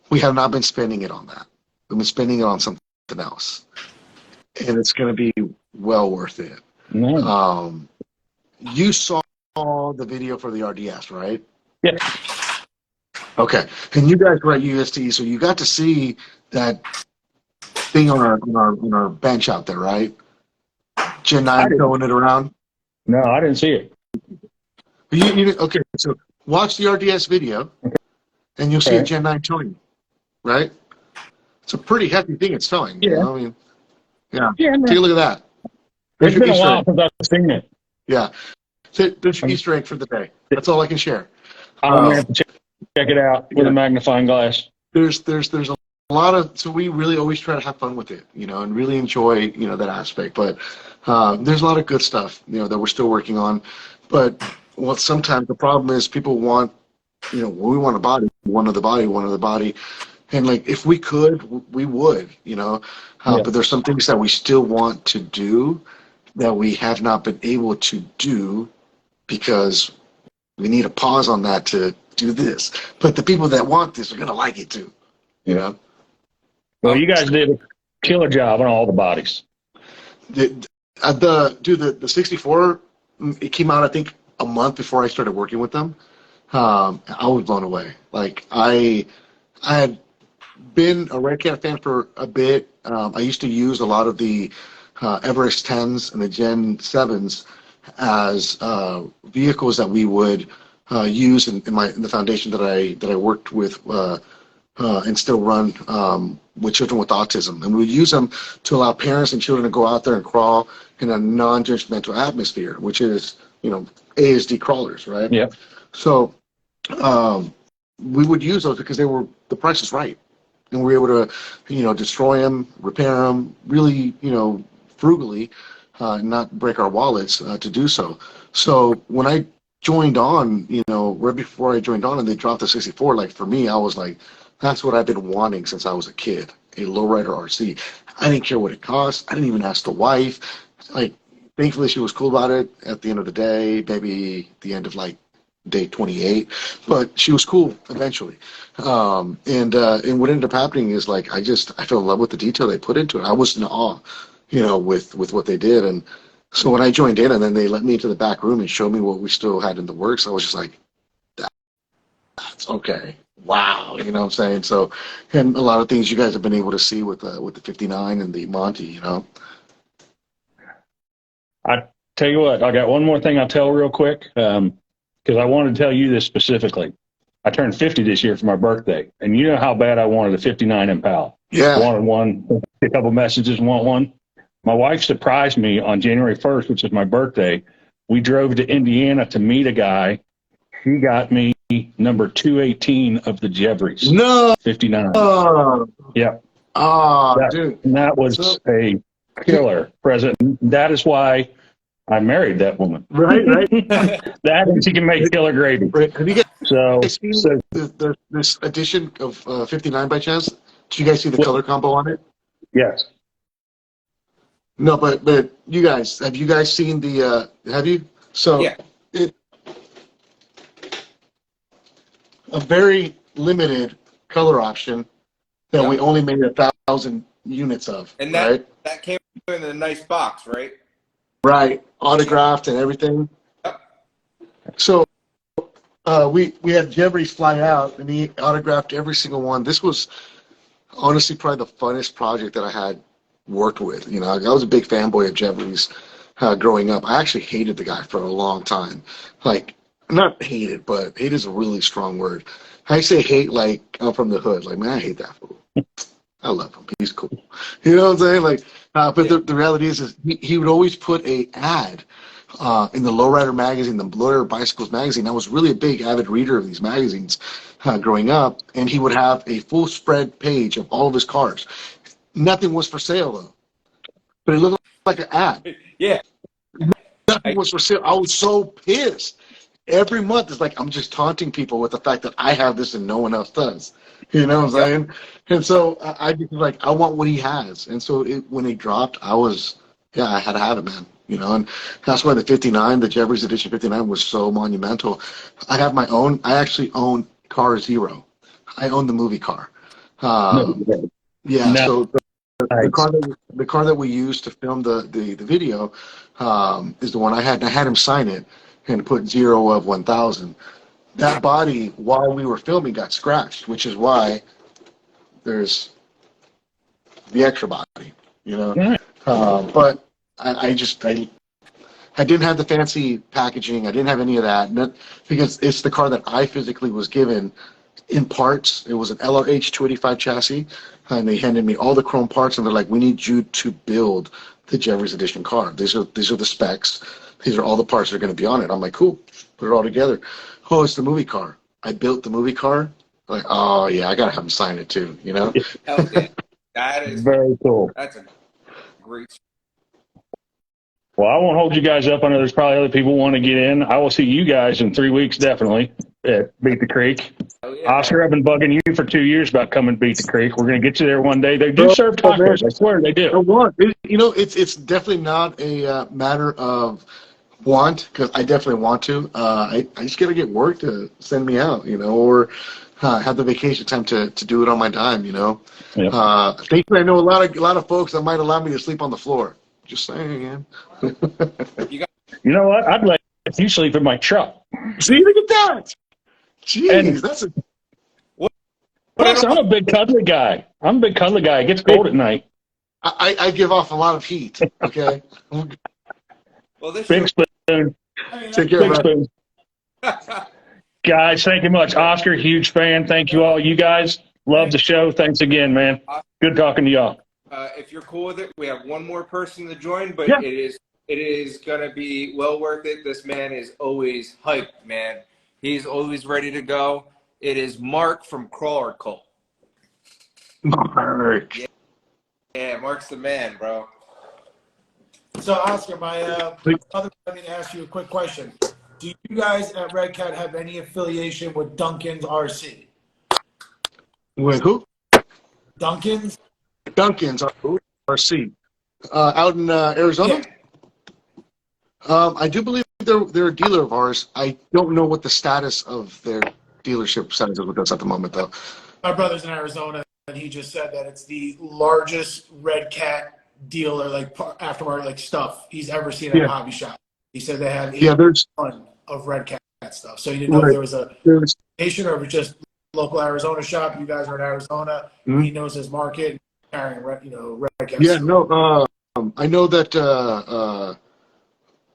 we have not been spending it on that. We've been spending it on something else. And it's going to be well worth it. Mm. You saw the video for the RDS, right? Yeah. Okay. And you guys were at UST, so you got to see that thing on our bench out there, right? Gen 9 throwing it around. No, I didn't see it. Okay, so watch the RDS video, and you'll see a Gen 9 towing, right? It's a pretty hefty thing it's towing. Yeah. I mean, yeah. Take a look at that. It's been a while since I've seen it. Yeah. So there's your Easter egg for the day. That's all I can share. I'm going to have to check it out with a magnifying glass. There's a lot of, so we really always try to have fun with it, and really enjoy, that aspect. But there's a lot of good stuff, that we're still working on. But sometimes the problem is people want, we want a body, one of the body. And like, if we could, we would, but there's some things that we still want to do that we have not been able to do because we need a pause on that to do this. But the people that want this are going to like it too, Well, you guys did a killer job on all the bodies. The 64, it came out, I think, a month before I started working with them. I was blown away. Like, I had been a Redcat fan for a bit. I used to use a lot of the Everest 10s and the Gen 7s as vehicles that we would use in the foundation that I worked with and still run with children with autism. And we would use them to allow parents and children to go out there and crawl in a non-judgmental atmosphere, which is, ASD crawlers, right? Yeah. So we would use those because the price is right. And we were able to, destroy them, repair them, really, frugally, not break our wallets to do so. So when I joined on, right before I joined on and they dropped the 64, like, for me, I was like, that's what I've been wanting since I was a kid, a lowrider RC. I didn't care what it cost. I didn't even ask the wife. Like, thankfully, she was cool about it at the end of the day, maybe the end of, like, day 28, but she was cool eventually. And what ended up happening is, like, I fell in love with the detail they put into it. I was in awe, with what they did. And so when I joined in and then they let me into the back room and showed me what we still had in the works, I was just like, that's okay. Wow. You know what I'm saying? So, and a lot of things you guys have been able to see with the 59 and the Monty, I tell you what, I got one more thing I'll tell real quick, because I wanted to tell you this specifically. I turned 50 this year for my birthday, and you know how bad I wanted a 59 Impala. Yeah. Wanted one, a couple messages, want one. My wife surprised me on January 1st, which is my birthday. We drove to Indiana to meet a guy. He got me number 218 of the Jeffries. No. 59. Yeah. Oh, dude. And that was a killer present. That is why I married that woman. Right. That and she can make killer gravy. Right. Have you guys seen So this edition of 59 by chance? Did you guys see the color combo on it? yes. No, but you guys, have you guys seen the, have you? So Yeah. A very limited color option that Yep. we only made 1,000 units of. And right? that came in a nice box, right? Right, autographed and everything. Yep. So we had Jeffries fly out, and he autographed every single one. This was honestly probably the funnest project that I had worked with. You know, I was a big fanboy of Jeffries growing up. I actually hated the guy for a long time. Like, not hated, but hate is a really strong word. I say hate like I'm from the hood. Like, man, I hate that fool. I love him. He's cool. You know what I'm saying? Like, but the reality is he would always put a ad in the Lowrider magazine, the Lowrider Bicycles magazine. I was really a big avid reader of these magazines growing up, and he would have a full spread page of all of his cars. Nothing was for sale though, but it looked like an ad. Yeah. Nothing was for sale. I was so pissed. Every month it's like I'm just taunting people with the fact that I have this and no one else does. You know what I'm saying? And so I just like, I want what he has. And so when it dropped, I had to have it, man. You know, and that's why the 59, the Jeffries Edition 59 was so monumental. I have my own. I actually own Car Zero. I own the movie car. Yeah. No. So the car that we used to film the video is the one I had. And I had him sign it and put 0 of 1,000. That body, while we were filming, got scratched, which is why there's the extra body, you know. But I didn't have the fancy packaging. I didn't have any of that, because it's the car that I physically was given in parts. It was an LRH 285 chassis, and they handed me all the chrome parts, and they're like, "We need you to build the Jeffries Edition car. These are the specs. These are all the parts that are going to be on it." I'm like, "Cool, put it all together." Oh, it's the movie car. I built the movie car. Like, oh yeah, I gotta have him sign it too. You know? Hell yeah. That is Very cool. That's a great. Well, I won't hold you guys up. I know there's probably other people who want to get in. I will see you guys in 3 weeks, definitely, at Beat the Creek. Oh, yeah, Oscar, man. I've been bugging you for 2 years about coming to Beat the Creek. We're going to get you there one day. They do serve tacos. I swear they do. You know, it's definitely not a matter of want, because I definitely want to. I just got to get work to send me out, you know, or have the vacation time to do it on my dime, you know. Yep. Thankfully, I know a lot of folks that might allow me to sleep on the floor. Just saying, man. You know what? I'd let you sleep in my truck. See, look at that. Jeez, that's a. Plus, I'm a big cuddly guy. It gets cold at night. I give off a lot of heat. Okay. Well, this Big spoon. Take care, Big spoon. Guys, thank you much. Oscar, huge fan. Thank you all. You guys, love the show. Thanks again, man. Good talking to y'all. If you're cool with it, we have one more person to join, but Yeah. it is gonna be well worth it. This man is always hyped, man. He's always ready to go. It is Mark from Crawler Cult. Mark. Yeah, Mark's the man, bro. So, Oscar, my other let me ask you a quick question. Do you guys at Redcat have any affiliation with Duncan's RC? With who? Duncan's? Duncan's RC. Out in Arizona? Yeah. I do believe they're a dealer of ours. I don't know what the status of their dealership status is with us at the moment, though. My brother's in Arizona, and he just said that it's the largest Redcat dealer, like aftermarket, like stuff he's ever seen at a hobby shop. He said they have there's a ton of Redcat stuff. So you didn't know if there was a station or if it's just local Arizona shop. You guys are in Arizona. Mm-hmm. He knows his market, carrying Redcat. Yeah, stuff. no. I know that.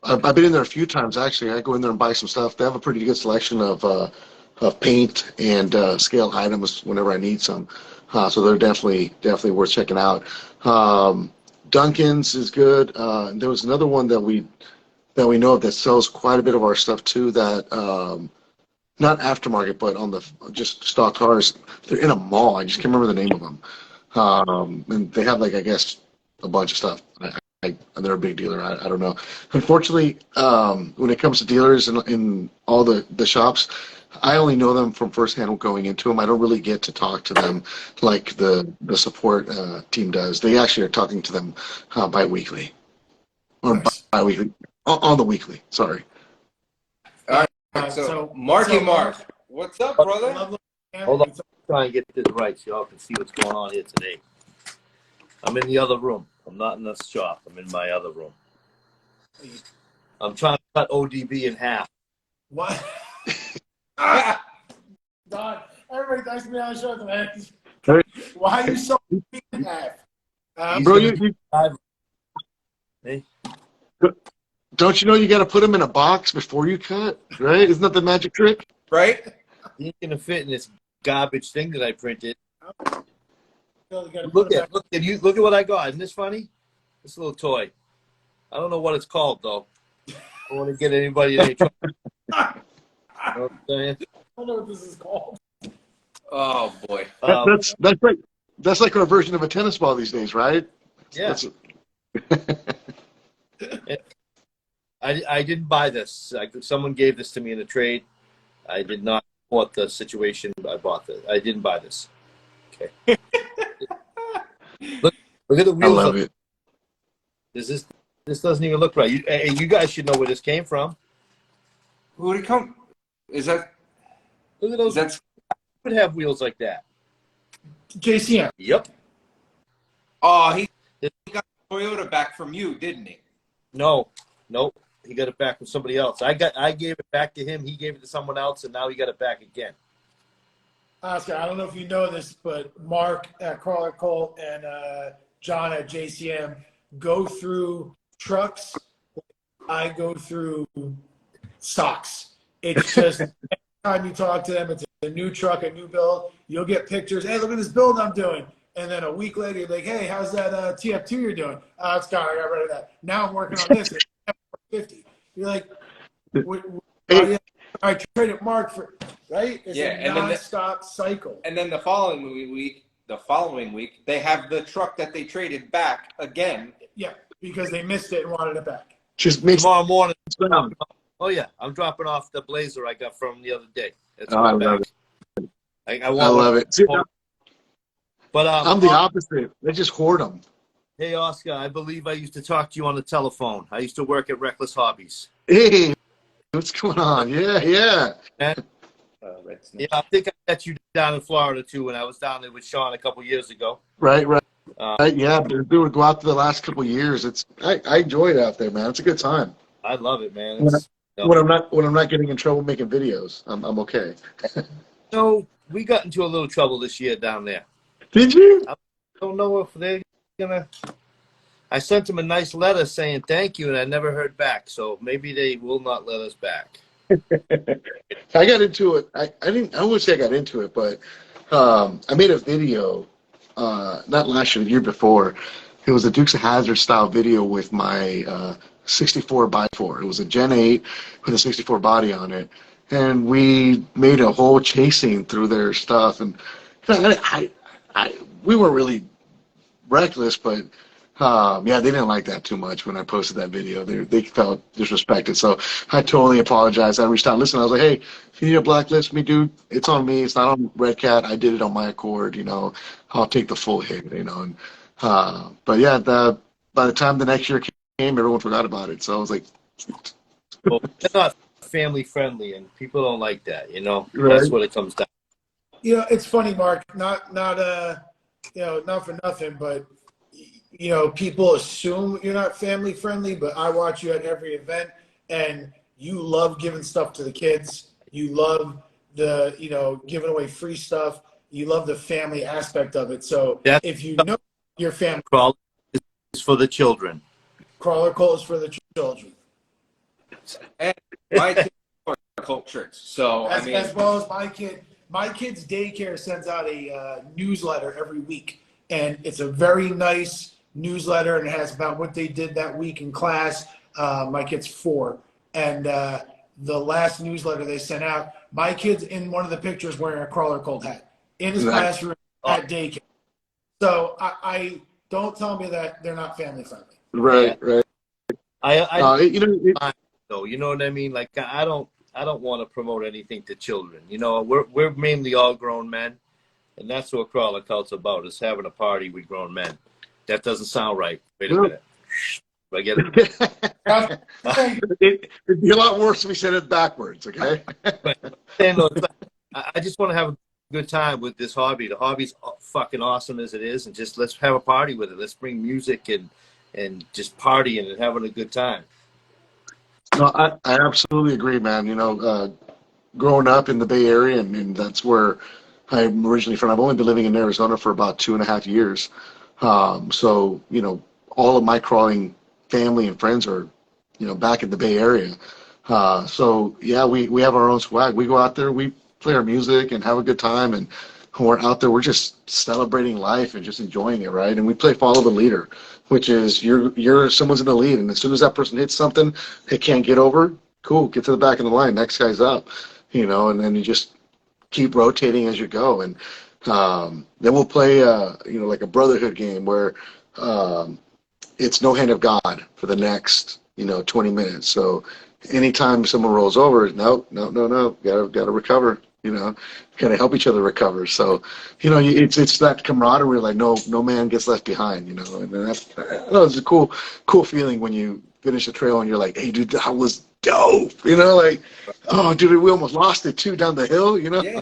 I've been in there a few times actually. I go in there and buy some stuff. They have a pretty good selection of paint and scale items whenever I need some. So they're definitely worth checking out. Duncan's is good. There was another one that we know of that sells quite a bit of our stuff too. That not aftermarket, but on the just stock cars. They're in a mall. I just can't remember the name of them. And they have, like, I guess, a bunch of stuff. They're a big dealer. I don't know. Unfortunately, when it comes to dealers in all the shops, I only know them from firsthand going into them. I don't really get to talk to them like the support team does. They actually are talking to them bi-weekly. Or Nice. bi-weekly. On the weekly, sorry. All right, so Marky Mark, what's up, brother? Love Hold on. Try and get this right so y'all can see what's going on here today. I'm in the other room. I'm not in the shop. I'm in my other room. I'm trying to cut ODB in half. What? Don, everybody thanks for being on the show, man. Why are you so big in half? Bro, Hey. don't you know you got to put them in a box before you cut, right? Isn't that the magic trick? Right? He ain't gonna fit in this garbage thing that I printed. Look at Look at what I got. Isn't this funny? This little toy. I don't know what it's called though. I don't want to get anybody in any trouble. You know what I'm saying? I don't know what this is called. Oh boy. That's like our version of a tennis ball these days, right? Yeah. I didn't buy this. Someone gave this to me in a trade. I did not support the situation. I bought this. I didn't buy this. Okay. look at the I wheels. love it. This doesn't even look right. You guys should know where this came from. Who would it come? Is that? Look at those. That's Would have wheels like that. JCM. Yep. oh he got Toyota back from you, didn't he? No. Nope. He got it back from somebody else. I gave it back to him. He gave it to someone else, and now he got it back again. Oscar, I don't know if you know this, but Mark at Crawler Colt and John at JCM go through trucks. I go through stocks. It's just every time you talk to them, it's a new truck, a new build. You'll get pictures. Hey, look at this build I'm doing. And then a week later, you're like, hey, how's that TF2 you're doing? Oh, it's gone. I got rid of that. Now I'm working on this. It's 50. You're like, I traded Mark for, right? It's a non-stop cycle. And then the following week, they have the truck that they traded back again. Yeah, because they missed it and wanted it back. Just makes Tomorrow morning. Oh yeah, I'm dropping off the Blazer I got from the other day. It's I love it. I love it. See, but I'm the opposite. They just hoard them. Hey Oscar, I believe I used to talk to you on the telephone. I used to work at Reckless Hobbies. Hey, what's going on? Yeah. Yeah, I think I met you down in Florida too when I was down there with Sean a couple years ago. Right. Yeah, we would go out there the last couple of years. I enjoy it out there, man. It's a good time. I love it, man. When I'm not getting in trouble making videos, I'm okay. So we got into a little trouble this year down there. Did you? I don't know if they're gonna. I sent them a nice letter saying thank you, and I never heard back. So maybe they will not let us back. I got into it. I wouldn't say I got into it, but I made a video, not last year, the year before. It was a Dukes of Hazzard style video with my 64x4. It was a Gen 8 with a 64 body on it, and we made a whole chase scene through their stuff. And we weren't really reckless, but yeah, they didn't like that too much when I posted that video. They felt disrespected, so I totally apologized. I reached out. Listen, I was like, hey, if you need to blacklist me, dude, it's on me. It's not on Redcat. I did it on my accord. I'll take the full hit. And but yeah, by the time the next year came, everyone forgot about it. So I was like, well, they're not family friendly, and people don't like that. Right. That's what it comes down. It's funny, Mark. Not for nothing, but people assume you're not family friendly. But I watch you at every event, and you love giving stuff to the kids. You love the giving away free stuff. You love the family aspect of it. So if you know your family, Crawler is for the children. Crawler Colt is for the children. And my kids are cult shirts. So As well as my kid's daycare sends out a newsletter every week, and it's a very nice newsletter, and it has about what they did that week in class. My kid's 4, and the last newsletter they sent out, my kid's in one of the pictures wearing a Crawler Colt hat in his classroom at daycare. So I don't tell me that they're not family friendly. right. You know what I mean? Like I don't want to promote anything to children. We're mainly all grown men, and that's what Crawler Cult's about, is having a party with grown men. That doesn't sound right. Wait a minute. I get it. It'd be a lot worse if we said it backwards, okay? I just want to have good time with this hobby. The hobby's fucking awesome as it is, and just let's have a party with it. Let's bring music and just partying and having a good time. No, I absolutely agree, man. Growing up in the Bay Area, and that's where I'm originally from. I've only been living in Arizona for about 2.5 years. So, all of my crawling family and friends are, back in the Bay Area. So, yeah, we have our own swag. We go out there, we play our music and have a good time. And when we're out there, we're just celebrating life and just enjoying it, right? And we play follow the leader, which is someone's in the lead. And as soon as that person hits something they can't get over, cool, get to the back of the line. Next guy's up, and then you just keep rotating as you go. And then we'll play, like a brotherhood game where it's no hand of God for the next, 20 minutes. So anytime someone rolls over, no, gotta recover. Gotta help each other recover. So, it's that camaraderie. Like no man gets left behind. And that's, it's a cool feeling when you finish a trail and you're like, hey, dude, that was dope. Like, oh, dude, we almost lost it too down the hill. Yeah.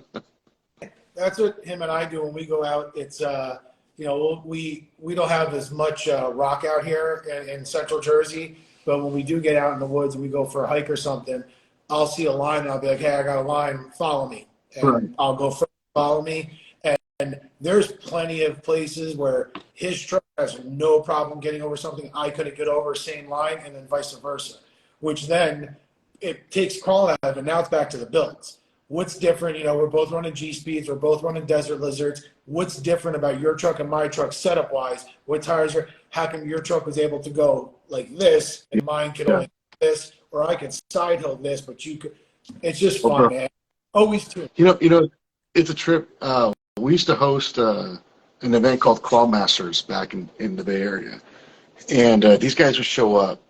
That's what him and I do when we go out. It's we don't have as much rock out here in central Jersey, but when we do get out in the woods and we go for a hike or something, I'll see a line and I'll be like, hey, I got a line, follow me. And Right. I'll go first, follow me. And there's plenty of places where his truck has no problem getting over something I couldn't get over, same line, and then vice versa, which then it takes crawling out of it. Now it's back to the builds. What's different? We're both running Gspeeds. We're both running Desert Lizards. What's different about your truck and my truck setup-wise? What tires are? How come your truck was able to go like this and mine could only do this, or I could side hill this, but you could? It's just fun, man. Always too. It's a trip. We used to host an event called Crawl Masters back in the Bay Area, and these guys would show up.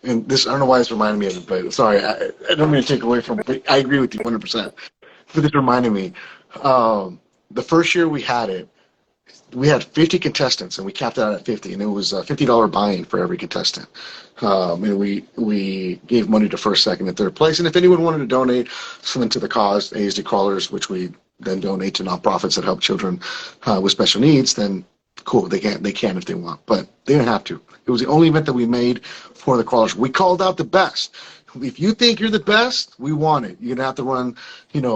And this, I don't know why this reminded me of it, but sorry, I don't mean to take away from it, but I agree with you 100%. But this reminded me, the first year we had it, we had 50 contestants, and we capped it out at 50, and it was a $50 buy-in for every contestant. And we gave money to first, second, and third place. And if anyone wanted to donate something to the cause, ASD Crawlers, which we then donate to nonprofits that help children with special needs, then cool, they can if they want, but they didn't have to. It was the only event that we made for the crawlers. We called out the best. If you think you're the best, we want it. You're gonna have to run,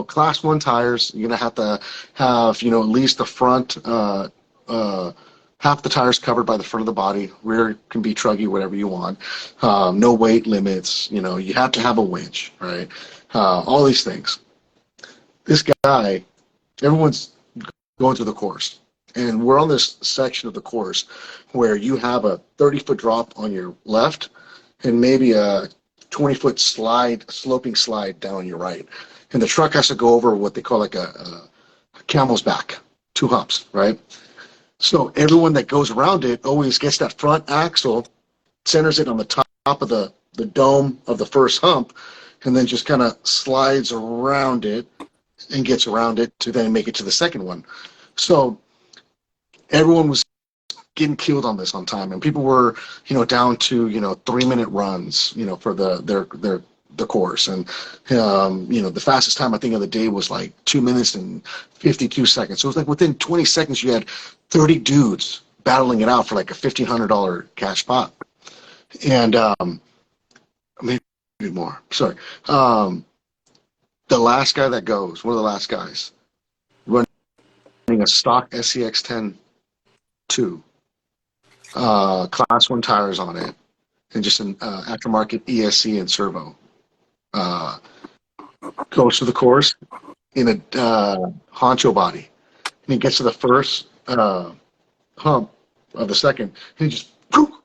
class 1 tires. You're gonna have to have, at least the front, half the tires covered by the front of the body. Rear can be truggy, whatever you want. No weight limits. You have to have a winch, right? All these things. This guy, everyone's going through the course. And we're on this section of the course where you have a 30-foot drop on your left and maybe a 20-foot sloping slide down on your right. And the truck has to go over what they call like a camel's back, 2 humps, right? So everyone that goes around it always gets that front axle, centers it on the top of the dome of the first hump, and then just kind of slides around it and gets around it to then make it to the second one. So everyone was getting killed on this on time, and people were, down to 3-minute runs, for the course, and the fastest time I think of the day was like 2 minutes and 52 seconds. So it was like within 20 seconds you had 30 dudes battling it out for like a $1,500 cash pot, and maybe more. Sorry, the last guy that goes, one of the last guys, running a stock SCX 10. 2 class 1 tires on it, and just an aftermarket ESC and servo. Goes to the course in a honcho body, and he gets to the first hump of the second, and he just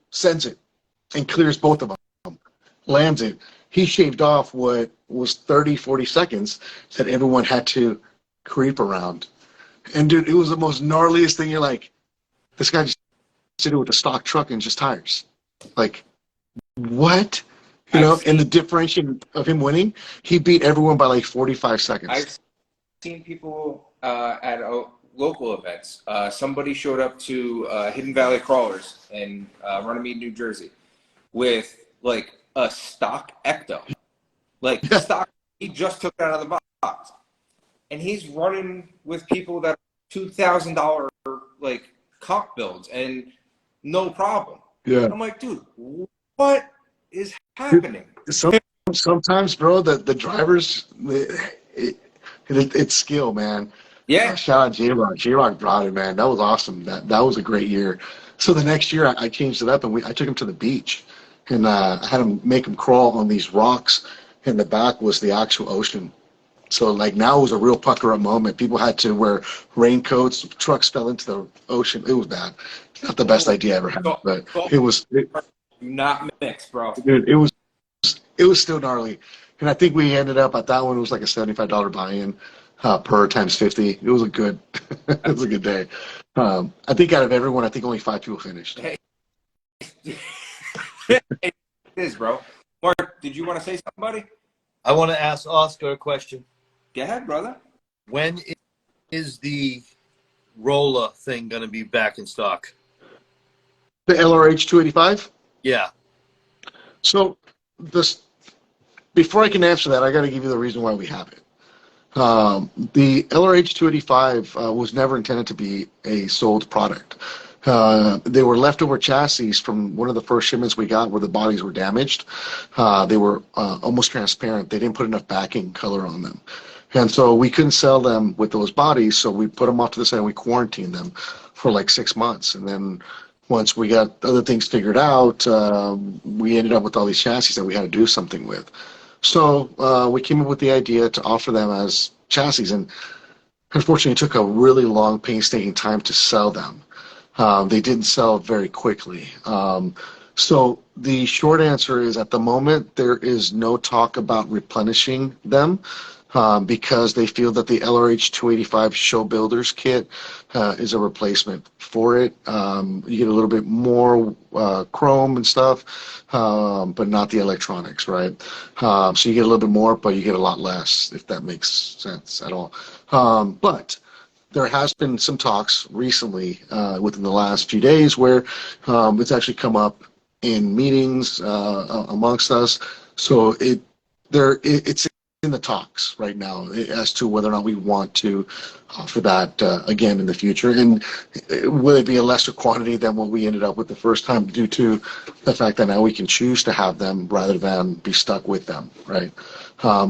sends it and clears both of them, lands it. He shaved off what was 30-40 seconds that everyone had to creep around. And dude, it was the most gnarliest thing. You're like, this guy just did it with a stock truck and just tires. Like, what? And the differentiation of him winning, he beat everyone by like 45 seconds. I've seen people at local events. Somebody showed up to Hidden Valley Crawlers in Runnymede, New Jersey, with like a stock Ecto. Like stock, he just took it out of the box. and he's running with people that are $2,000 like comp builds and no problem. Yeah. I'm like, dude, what is Dude, happening? sometimes, bro, the drivers, it's skill, man. Yeah. Shout out J-Rock. J-Rock brought it, man. That was awesome. That was a great year. So the next year, I changed it up, and I took him to the beach, and I had him make him crawl on these rocks, and the back was the actual ocean. So like now it was a real pucker up moment. People had to wear raincoats. Trucks fell into the ocean. It was bad. Not the best idea I ever had, but it was. Do not mix, bro. Dude, it was still gnarly, and I think we ended up at that one. It was like a $75 buy-in per times 50. It was a good, it was a good day. I think out of everyone, I think only 5 people finished. Hey. It is, bro. Mark, did you want to say something, buddy? I want to ask Oscar a question. Go ahead, brother. When is the roller thing going to be back in stock? The LRH 285. Yeah. So this, before I can answer that, I got to give you the reason why we have it. The LRH 285 was never intended to be a sold product. They were leftover chassis from one of the first shipments we got where the bodies were damaged. They were almost transparent. They didn't put enough backing color on them. And so we couldn't sell them with those bodies, so we put them off to the side and we quarantined them for like 6 months. And then once we got other things figured out, we ended up with all these chassis that we had to do something with. So we came up with the idea to offer them as chassis, and unfortunately it took a really long, painstaking time to sell them. They didn't sell very quickly. So the short answer is at the moment there is no talk about replenishing them. Because they feel that the LRH 285 Show Builders kit is a replacement for it. You get a little bit more chrome and stuff, but not the electronics, right? So you get a little bit more, but you get a lot less, if that makes sense at all. But there has been some talks recently within the last few days where it's actually come up in meetings amongst us. So it's in the talks right now as to whether or not we want to offer that again in the future, and will it be a lesser quantity than what we ended up with the first time due to the fact that now we can choose to have them rather than be stuck with them, right?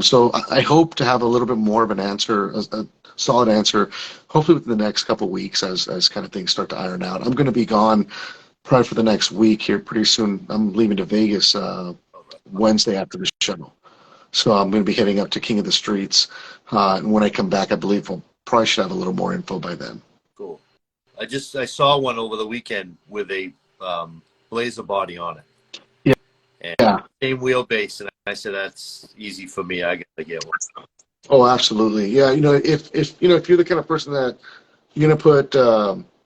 So I hope to have a little bit more of an answer, a solid answer, hopefully within the next couple of weeks as kind of things start to iron out. I'm going to be gone probably for the next week here pretty soon. I'm leaving to Vegas Wednesday after the show. So I'm going to be heading up to King of the Streets. And when I come back, I believe we'll probably should have a little more info by then. Cool. I saw one over the weekend with a Blazer body on it. Yeah. And yeah. Same wheelbase, and I said that's easy for me. I gotta get one. Oh, absolutely. Yeah. If you're the kind of person that you're going to put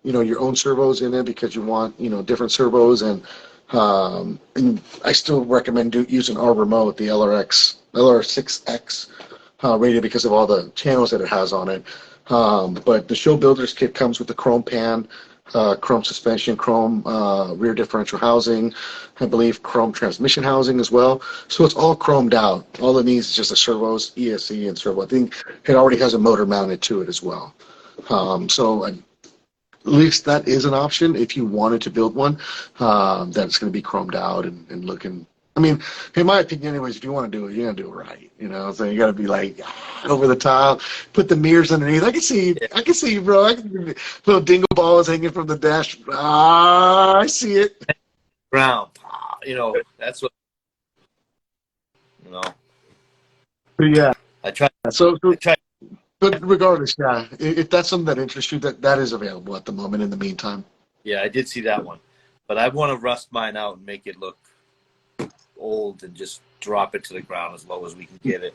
your own servos in it because you want different servos, and I still recommend using our remote, the LR6X rated because of all the channels that it has on it. But the Show Builders kit comes with the chrome pan, chrome suspension, chrome rear differential housing, I believe chrome transmission housing as well. So it's all chromed out. All it needs is just the servos, ESC, and servo. I think it already has a motor mounted to it as well. So at least that is an option if you wanted to build one that's going to be chromed out and looking. I mean, in my opinion, anyways, if you want to do it, you're going to do it right. So you got to be like over the top, put the mirrors underneath. I can see you, bro. I can see little dingle balls hanging from the dash. I see it. Ground, that's what. But yeah. I tried. But regardless, yeah, if that's something that interests you, that is available at the moment. In the meantime. Yeah, I did see that one, but I want to rust mine out and make it look old and just drop it to the ground as low as we can get it.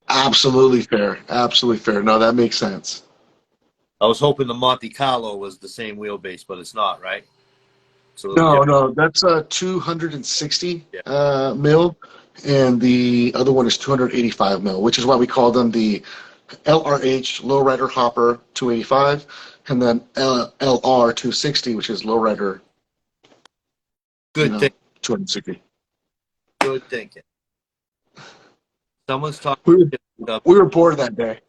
Absolutely fair. Absolutely fair. No, that makes sense. I was hoping the Monte Carlo was the same wheelbase, but it's not, right? So No, that's 260 mil, and the other one is 285 mil, which is why we call them the LRH Lowrider Hopper 285, and then LR 260, which is Lowrider. Good thing. 260. Good thinking. Someone's talking. We were bored that day.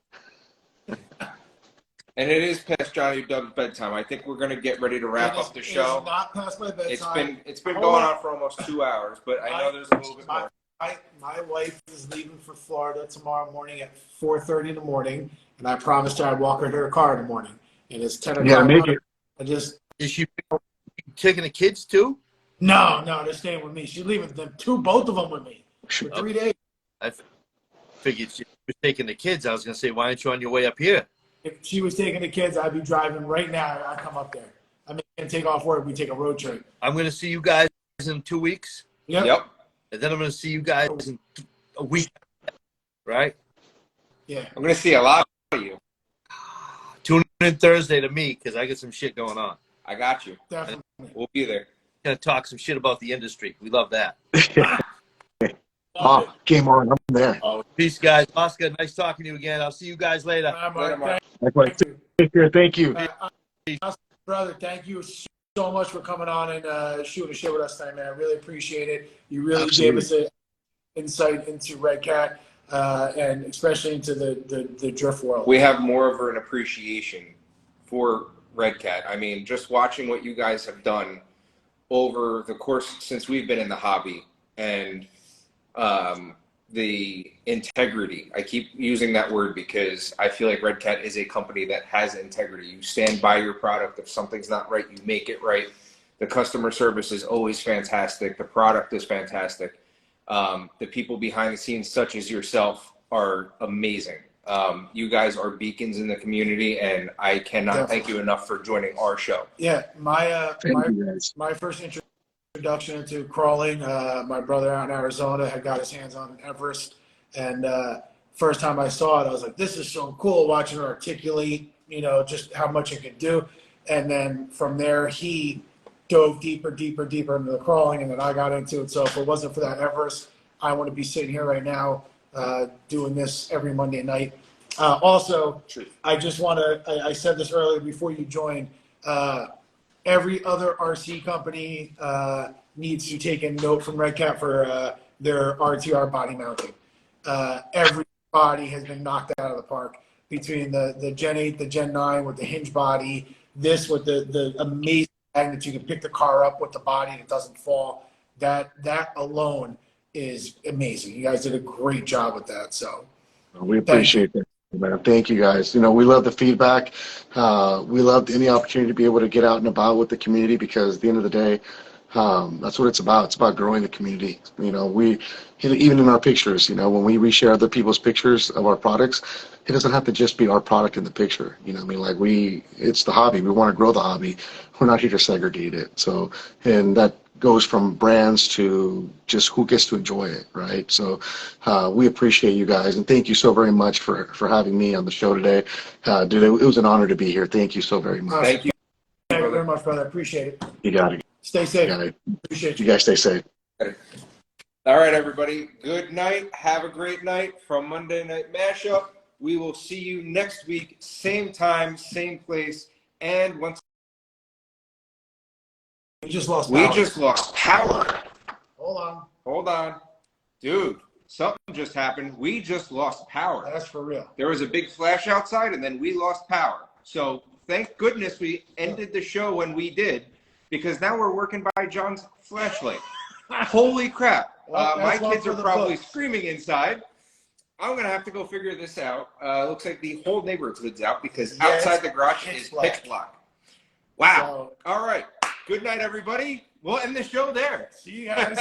And it is past Johnny Dub's bedtime. I think we're going to get ready to wrap up the show. It is not past my bedtime. It's been going on for almost 2 hours, but I know there's a little bit more. My wife is leaving for Florida tomorrow morning at 4:30 in the morning, and I promised her I'd walk her to her car in the morning. And it's 10 o'clock. Yeah, make it. Is she taking the kids too? No, they're staying with me. She's leaving both of them with me for 3 days. I figured she was taking the kids. I was going to say, why aren't you on your way up here? If she was taking the kids, I'd be driving right now. I'd come up there. I mean, and take off work. We take a road trip. I'm going to see you guys in 2 weeks. Yep. And then I'm going to see you guys in a week, right? Yeah. I'm going to see a lot of you. Tune in Thursday to me because I got some shit going on. I got you. Definitely. We'll be there. Going to talk some shit about the industry. We love that. Oh, game on. I'm there. Peace, guys. Oscar, nice talking to you again. I'll see you guys later. Later, Mark. Likewise. Take care. Thank you. Brother, thank you so much for coming on and shooting a shit with us tonight, man. I really appreciate it. You really gave us an insight into Redcat and especially into the drift world. We have more of an appreciation for Redcat. I mean, just watching what you guys have done over the course since we've been in the hobby and the integrity. I keep using that word because I feel like Redcat is a company that has integrity. You stand by your product. If something's not right, you make it right. The customer service is always fantastic. The product is fantastic. The people behind the scenes, such as yourself, are amazing. You guys are beacons in the community, and I cannot thank you enough for joining our show. Yeah, my first introduction into crawling, my brother out in Arizona had got his hands on Everest, and first time I saw it, I was like, this is so cool, watching her articulate, just how much it could do. And then from there, he dove deeper into the crawling, and then I got into it. So if it wasn't for that Everest, I wouldn't be sitting here right now doing this every Monday night. Also, I just want to, I said this earlier before you joined, every other RC company needs to take a note from Redcat for their RTR body mounting. Every body has been knocked out of the park between the Gen 8, the Gen 9 with the hinge body, this with the amazing that you can pick the car up with the body and it doesn't fall. That alone is amazing. You guys did a great job with that. So we appreciate that, man. Thank you guys. We love the feedback. We loved any opportunity to be able to get out and about with the community because at the end of the day, that's what it's about. It's about growing the community. We even in our pictures, when we reshare other people's pictures of our products, it doesn't have to just be our product in the picture. It's the hobby. We want to grow the hobby. We're not here to segregate it. So, and that goes from brands to just who gets to enjoy it, right? So we appreciate you guys, and thank you so very much for having me on the show today. Dude, it was an honor to be here. Thank you so very much. Thank you. Thank you very much, brother. Appreciate it. You got it. Stay safe. You got it. Appreciate you. You guys stay safe. All right, everybody. Good night. Have a great night from Monday Night Mashup. We will see you next week, same time, same place, and once. We just lost power. We just lost power. Hold on. Dude, something just happened. We just lost power. That's for real. There was a big flash outside, and then we lost power. So thank goodness we ended the show when we did, because now we're working by John's flashlight. Holy crap. My kids are probably screaming inside. I'm going to have to go figure this out. Looks like the whole neighborhood's out because outside the garage is pitch black. Wow. All right. Good night, everybody. We'll end the show there. See you guys.